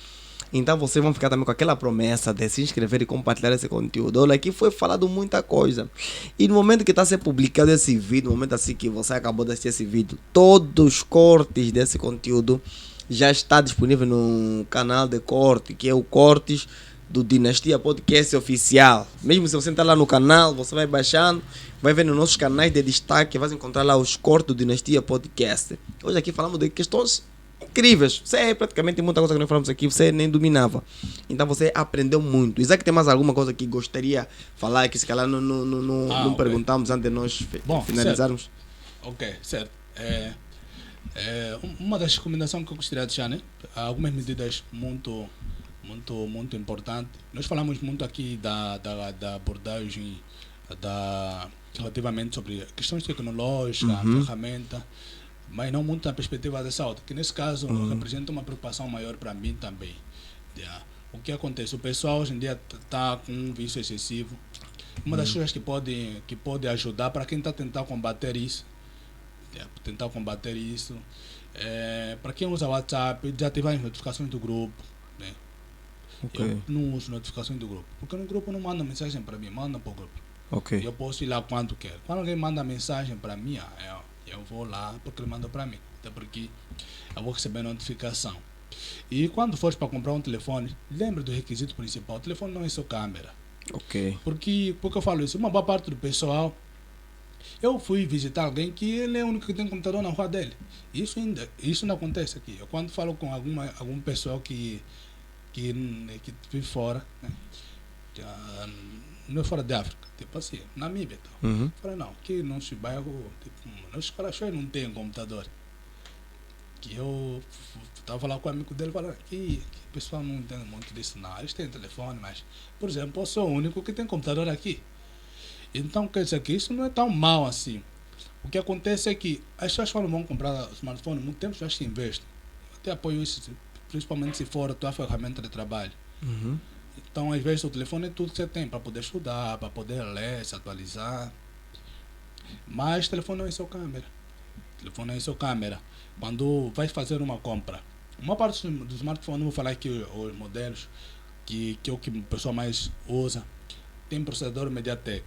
Então vocês vão ficar também com aquela promessa de se inscrever e compartilhar esse conteúdo. Olha, aqui foi falado muita coisa. E no momento que está a ser publicado esse vídeo, no momento assim que você acabou de assistir esse vídeo, todos os cortes desse conteúdo já está disponível no canal de corte, que é o Cortes do Dinastia Podcast Oficial. Mesmo se você entrar lá no canal, você vai baixando, vai ver nos nossos canais de destaque, vai encontrar lá os cortes do Dinastia Podcast. Hoje aqui falamos de questões incríveis. Você praticamente muita coisa que nós falamos aqui, você nem dominava. Então você aprendeu muito. Isaac, tem mais alguma coisa que gostaria de falar que se calhar não okay. Perguntamos antes de nós finalizarmos? Certo. Ok, certo. Uma das recomendações que eu gostaria de deixar, né? Algumas medidas muito importantes. Nós falamos muito aqui da abordagem relativamente sobre questões tecnológicas, ferramenta, mas não muito na perspectiva da saúde, que nesse caso representa uma preocupação maior para mim também. O que acontece? O pessoal hoje em dia está com um vício excessivo. Uma das coisas que pode ajudar para quem está tentando combater isso, para quem usa WhatsApp, desativar as notificações do grupo. Né? Okay. Eu não uso notificações do grupo, porque no grupo não manda mensagem para mim, manda para o grupo. Okay. Eu posso ir lá quando quero. Quando alguém manda mensagem para mim, eu vou lá porque ele mandou para mim, até porque eu vou receber notificação. E quando for para comprar um telefone, lembre do requisito principal: o telefone não é só câmera. Ok. Porque eu falo isso, uma boa parte do pessoal, eu fui visitar alguém que ele é o único que tem computador na rua dele. Isso não acontece aqui. Eu quando falo com algum pessoal que vive fora, né? Não é fora da África, tipo assim, Namíbia. Então. Falei, não, aqui no nosso bairro, tipo, nos Carachóis não tem computador. Que eu estava falando com o amigo dele, falando que o pessoal não entende muito disso, não. Eles têm telefone, mas, por exemplo, eu sou o único que tem computador aqui. Então, quer dizer que isso não é tão mal assim. O que acontece é que as pessoas quando vão comprar smartphone, muito tempo já se investem. Eu até apoio isso, principalmente se for a tua ferramenta de trabalho. Então, às vezes, o telefone é tudo que você tem para poder estudar, para poder ler, se atualizar. Mas o telefone não é só câmera. O telefone não é só câmera. Quando vai fazer uma compra, uma parte dos smartphones, vou falar aqui os modelos, que é o que o pessoal mais usa, tem processador MediaTek.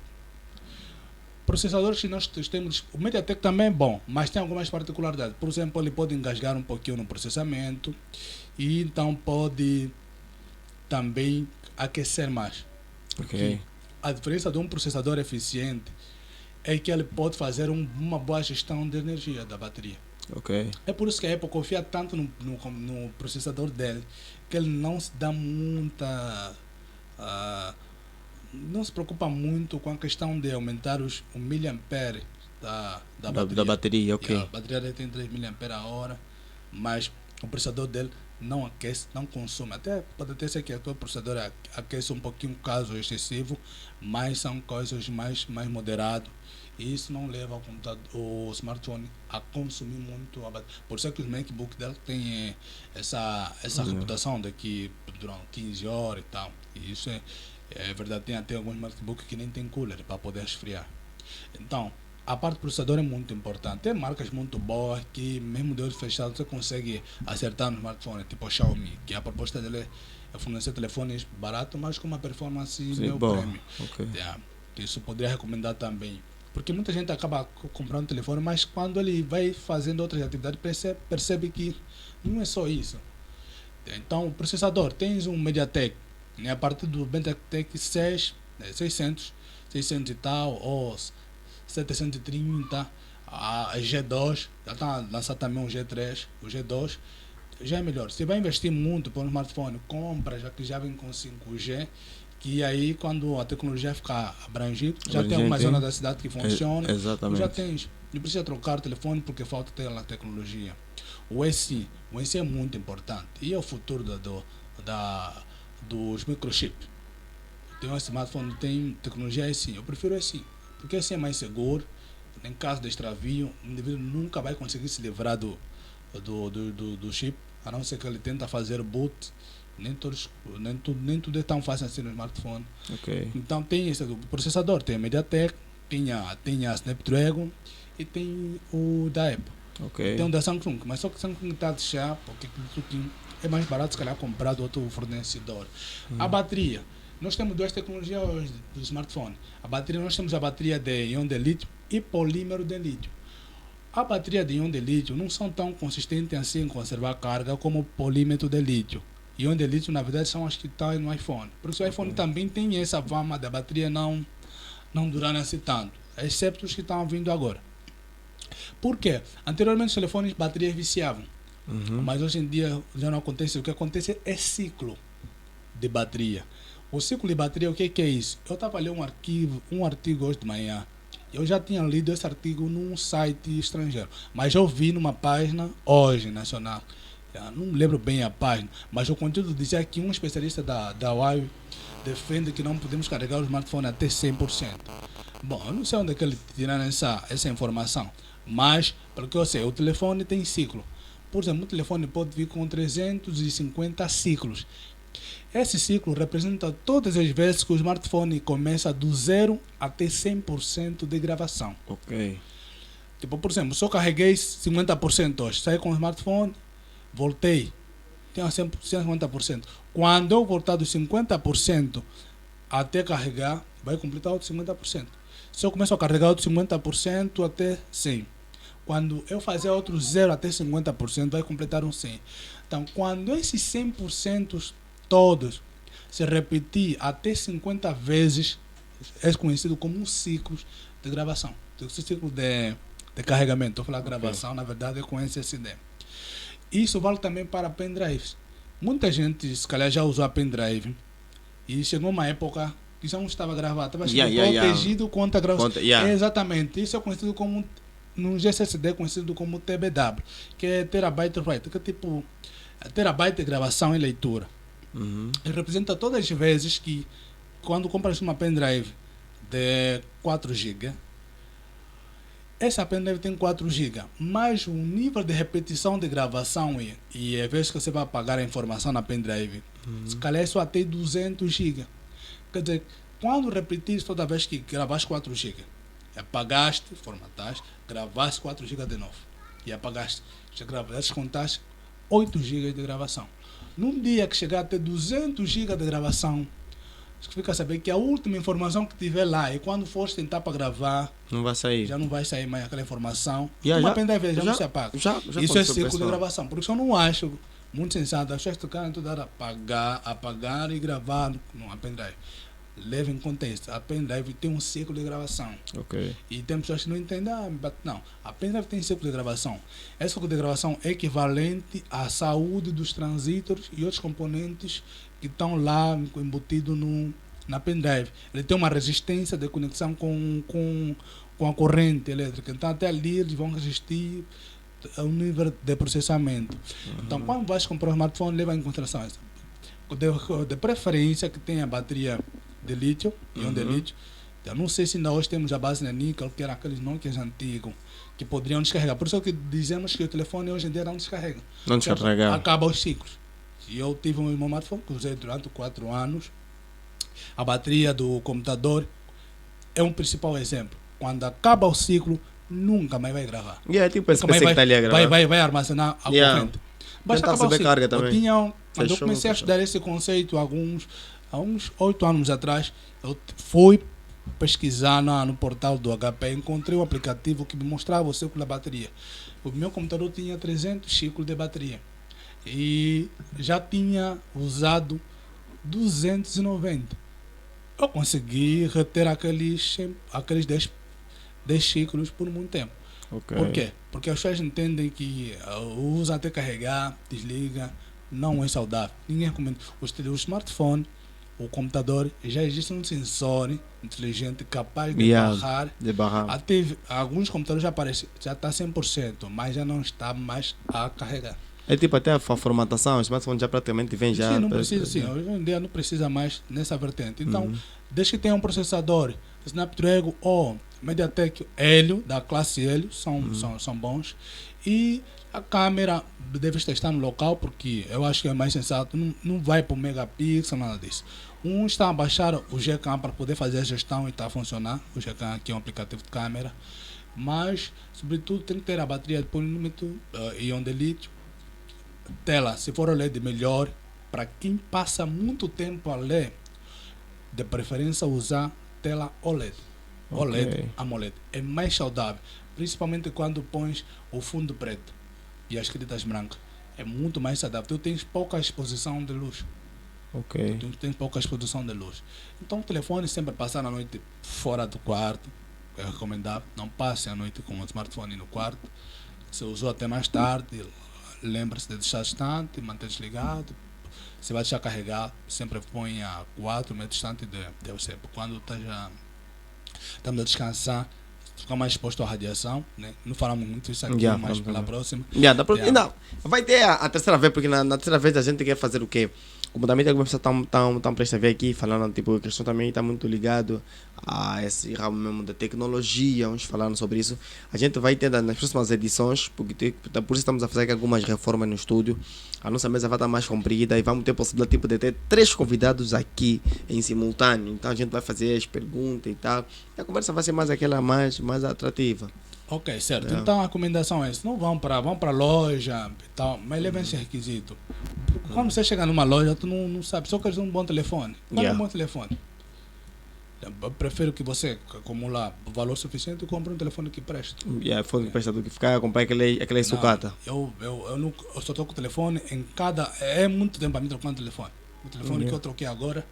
Processadores que nós temos, o MediaTek também é bom, mas tem algumas particularidades. Por exemplo, ele pode engasgar um pouquinho no processamento e então pode também aquecer mais. Okay. A diferença de um processador eficiente é que ele pode fazer uma boa gestão de energia da bateria. Ok. É por isso que a Apple confia tanto no processador dele, que ele não se dá muita... não se preocupa muito com a questão de aumentar o miliampere da bateria. Da bateria, ok. A bateria dele tem 3 mAh, mas o processador dele não aquece, não consome. Até pode até ser que o processador aquece um pouquinho caso excessivo, mas são coisas mais moderadas. E isso não leva o smartphone a consumir muito a bateria. Por isso é que os MacBook dele têm essa reputação de que duram 15 horas e tal. E isso é verdade. Tem até alguns MacBook que nem tem cooler para poder esfriar. Então, a parte do processador é muito importante. Tem marcas muito boas que, mesmo de olho fechado, você consegue acertar no smartphone, tipo a Xiaomi, que a proposta dele é fornecer telefones baratos, mas com uma performance meio premium. Okay. Isso poderia recomendar também. Porque muita gente acaba comprando telefone, mas quando ele vai fazendo outras atividades, percebe que não é só isso. Então, o processador, tens um MediaTek, né, a partir do MediaTek 600 e tal, ou 730, a G2, já está lançado também um G3, o G2 já é melhor. Se vai investir muito para um smartphone, compra, já que já vem com 5G, que aí quando a tecnologia ficar abrangida, já tem alguma zona da cidade que funciona, exatamente. Já tens, não precisa trocar o telefone porque falta ter a tecnologia. O SI é muito importante e é o futuro dos microchips. Tem um smartphone que tem tecnologia SI, eu prefiro SI, porque assim é mais seguro. Em caso de extravio, o indivíduo nunca vai conseguir se livrar do chip, a não ser que ele tenta fazer boot. Nem tudo é tão fácil assim no smartphone. Okay. Então tem esse processador, tem a MediaTek, tem a Snapdragon e tem o da Apple. Okay. Tem o da Samsung, mas só que o Samsung está a deixar, porque é mais barato se calhar comprar do outro fornecedor. A bateria, nós temos duas tecnologias hoje do smartphone. A bateria, nós temos a bateria de íon de lítio e polímero de lítio. A bateria de íon de lítio não são tão consistentes assim em conservar carga como o polímero de lítio. Íon de lítio, na verdade, são as que estão no iPhone. Por isso o iPhone também tem essa fama da bateria não durar assim tanto, exceto os que estão vindo agora. Por quê? Anteriormente os telefones baterias viciavam, mas hoje em dia já não acontece. O que acontece é ciclo de bateria. O ciclo de bateria, o que é isso? Eu estava lendo um artigo hoje de manhã. Eu já tinha lido esse artigo num site estrangeiro, mas eu vi numa página hoje, nacional. Eu não lembro bem a página, mas o conteúdo dizia que um especialista da Huawei defende que não podemos carregar o smartphone até 100%. Bom, eu não sei onde é que ele tiraram essa informação, mas, pelo que eu sei, o telefone tem ciclo. Por exemplo, o telefone pode vir com 350 ciclos. Esse ciclo representa todas as vezes que o smartphone começa do 0 até 100% de gravação. Ok. Tipo, por exemplo, se eu carreguei 50% hoje, saí com o smartphone, voltei, tenho 150%. Quando eu voltar dos 50% até carregar, vai completar outros 50%. Se eu começo a carregar outros 50% até 100%. Quando eu fazer outros 0 até 50%, vai completar um 100%. Então, quando esses 100% todos se repetir até 50 vezes, é conhecido como um ciclo de gravação. Esse ciclo de carregamento, estou falando de gravação, na verdade é com SSD. Isso vale também para pendrives. Muita gente, se calhar, já usou a pendrive e chegou uma época que já não estava gravado, estava protegido contra gravação. Exatamente, isso é conhecido como, no GSSD, conhecido como TBW, que é Terabyte Write, que é tipo terabyte de gravação e leitura. Ele representa todas as vezes que, quando compras uma pendrive de 4 GB, essa pendrive tem 4 GB, mas o nível de repetição de gravação e a vez que você vai apagar a informação na pendrive, se calhar isso até 200 GB. Quer dizer, quando repetir toda vez que gravaste 4 GB, apagaste, formataste, gravaste 4 GB de novo e apagaste, já gravaste, contaste 8 GB de gravação. Num dia que chegar até 200 GB de gravação, fica a saber que a última informação que tiver lá, e quando for tentar para gravar, não vai sair. Já não vai sair mais aquela informação. Uma pendrive já não se apaga. Isso é ciclo de gravação. Por isso eu não acho muito sensato. As pessoas tocarem tudo apagar e gravar numa pendrive. leva em conta isso. A pendrive tem um ciclo de gravação. Ok. E tem pessoas que não entendem, não, a pendrive tem ciclo de gravação. Esse ciclo de gravação é equivalente à saúde dos transistores e outros componentes que estão lá embutidos na pendrive. Ele tem uma resistência de conexão com a corrente elétrica. Então até ali eles vão resistir a um nível de processamento. Então quando vais comprar um smartphone, leva em consideração isso. De preferência que tenha bateria de lítio, íon de lítio. Eu não sei se ainda hoje temos a base de níquel, que era aqueles Nokias antigos, que poderiam descarregar. Por isso que dizemos que o telefone hoje em dia não descarrega. Não descarrega. Acaba os ciclos. E eu tive um smartphone que usei durante 4 anos. A bateria do computador é um principal exemplo. Quando acaba o ciclo, nunca mais vai gravar. E é tipo esse PC que está ali a gravar. Vai armazenar a corrente. Basta Tentar acabar o receber ciclo. carga também. Quando eu comecei a estudar esse conceito há uns 8 anos atrás, eu fui pesquisar no portal do HP, encontrei um aplicativo que me mostrava o ciclo da bateria. O meu computador tinha 300 ciclos de bateria e já tinha usado 290. Eu consegui reter aqueles 10 ciclos por muito tempo. Okay. Por quê? Porque as pessoas entendem que o uso até carregar, desliga, não é saudável. Ninguém recomenda. O smartphone, o computador, já existe um sensor inteligente capaz de barrar. Até alguns computadores já está 100%, mas já não está mais a carregar. É tipo até a formatação, o smartphone já praticamente vem já. Sim, não precisa, sim. Hoje em dia não precisa mais nessa vertente. Então, desde que tenha um processador Snapdragon ou MediaTek Helio, da classe Helio, são bons. E a câmera deve estar no local, porque eu acho que é mais sensato. Não vai para o megapixel, nada disso. Está a baixar o Gcam para poder fazer a gestão e está a funcionar. O Gcam aqui é um aplicativo de câmera. Mas, sobretudo, tem que ter a bateria de polímetro, íon de lítio. Tela, se for OLED, melhor. Para quem passa muito tempo a ler, de preferência usar tela OLED. OLED, AMOLED. É mais saudável, principalmente quando pões o fundo preto e as escritas brancas. É muito mais saudável. Tu tens pouca exposição de luz. Tu tens pouca exposição de luz. Então o telefone sempre passar a noite fora do quarto. É recomendável. Não passe a noite com o smartphone no quarto. Se usou até mais tarde, lembre-se de deixar distante, manter desligado. Se vai deixar carregar, sempre põe a 4 metros distante de você. Quando estamos a descansar, fica mais exposto à radiação, né? Não falamos muito isso aqui, mas pela próxima. Não, vai ter a terceira vez, porque na terceira vez a gente quer fazer o quê? Como também algumas pessoas estão prestes a ver aqui, falando, tipo, a questão também está muito ligado a esse ramo mesmo da tecnologia, uns falando sobre isso. A gente vai ter nas próximas edições, porque por isso estamos a fazer aqui algumas reformas no estúdio. A nossa mesa vai estar mais comprida e vamos ter a possibilidade tipo, de ter 3 convidados aqui em simultâneo. Então a gente vai fazer as perguntas e tal. E a conversa vai ser mais aquela mais atrativa. Ok, certo. Então a recomendação é: não vão para a loja e tal, mas levem esse requisito. Quando você chega numa loja, tu não sabe, só queres um bom telefone. Qual é um bom telefone? Eu prefiro que você acumular o valor suficiente e compre um telefone que preste. Telefone que presta do que ficar a comprar aquela sucata. Eu só troco o telefone em cada. É muito tempo para mim trocar um telefone. O telefone que eu troquei agora,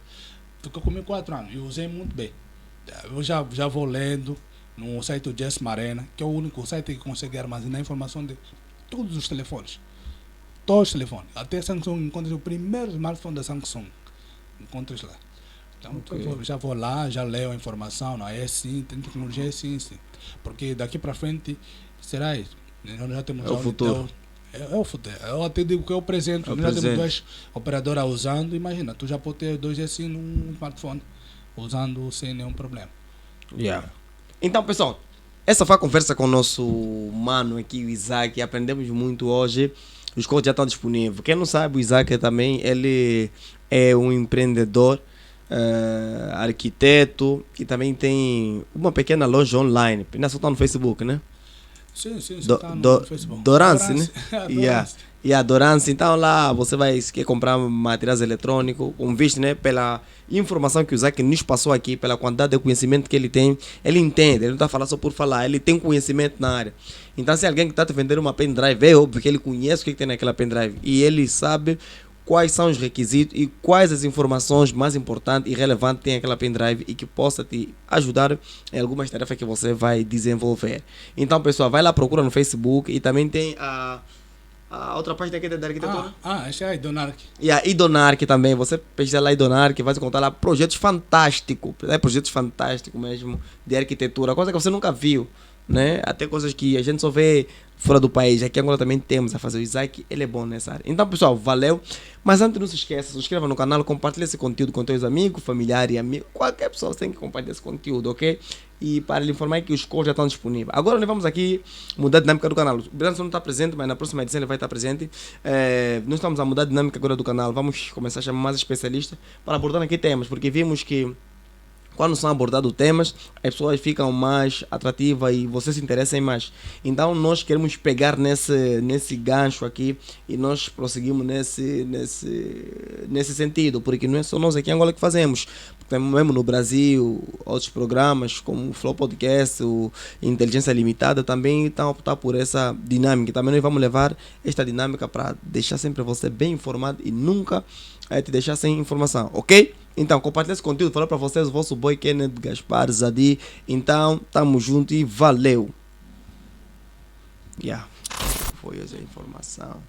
ficou comigo 4 anos e usei muito bem. Eu já vou lendo no site do Jess Marena, que é o único site que consegue armazenar informação de todos os telefones. Todos os telefones. Até a Samsung encontra o primeiro smartphone da Samsung. Encontras lá. Então eu já vou lá, já leio a informação. Não, é assim, tem tecnologia, é assim, sim. Porque daqui para frente será isso. Nós já temos o futuro. É o futuro. Eu até digo que é o presente. Nós já temos 2 operadoras usando. Imagina, tu já pode ter 2 assim num smartphone, usando sem nenhum problema. Então, pessoal, essa foi a conversa com o nosso mano aqui, o Isaac. Aprendemos muito hoje. Os códigos já estão disponíveis. Quem não sabe, o Isaac também, ele é um empreendedor, arquiteto, e também tem uma pequena loja online. Ainda só está no Facebook, né? Sim, está no Facebook. Dorance, né? Dorance. Então lá você vai, se quer comprar materiais eletrônicos, convite, né? Pela informação que o Isaac nos passou aqui, pela quantidade de conhecimento que ele tem, ele entende, ele não está falando só por falar, ele tem conhecimento na área. Então se alguém que está te vendendo uma pendrive, é óbvio que ele conhece o que tem naquela pendrive e ele sabe quais são os requisitos e quais as informações mais importantes e relevantes tem aquela pendrive e que possa te ajudar em algumas tarefas que você vai desenvolver. Então, pessoal, vai lá, procura no Facebook e também tem a outra página aqui da arquitetura. Essa é a Idonarc. E a Idonarc também, você pesquisa lá Idonarc, vai encontrar lá projetos fantásticos, projetos fantásticos mesmo, de arquitetura, coisa que você nunca viu, né? Até coisas que a gente só vê fora do país, aqui agora também temos a fazer. O Isaac, ele é bom nessa área. Então, pessoal, valeu, mas antes não se esqueça, se inscreva no canal, compartilhe esse conteúdo com seus amigos, familiares e amigos, qualquer pessoa tem que compartilhar esse conteúdo, ok? E para lhe informar que os cursos já estão disponíveis. Agora nós vamos aqui mudar a dinâmica do canal. O Branson não está presente, mas na próxima edição ele vai estar presente. Nós estamos a mudar a dinâmica agora do canal. Vamos começar a chamar mais especialistas para abordar aqui temas, porque vimos que quando são abordados temas, as pessoas ficam mais atrativas e você se interessa em mais. Então nós queremos pegar nesse gancho aqui e nós prosseguimos nesse sentido, porque não é só nós aqui em Angola que fazemos. Mesmo no Brasil, outros programas como o Flow Podcast, o Inteligência Limitada também estão a optar por essa dinâmica. Também nós vamos levar esta dinâmica para deixar sempre você bem informado e nunca te deixar sem informação, ok? Então, compartilhe esse conteúdo, falar para vocês, o vosso boy Kenneth Gaspar Zadi. Então, tamo junto e valeu! Foi essa a informação.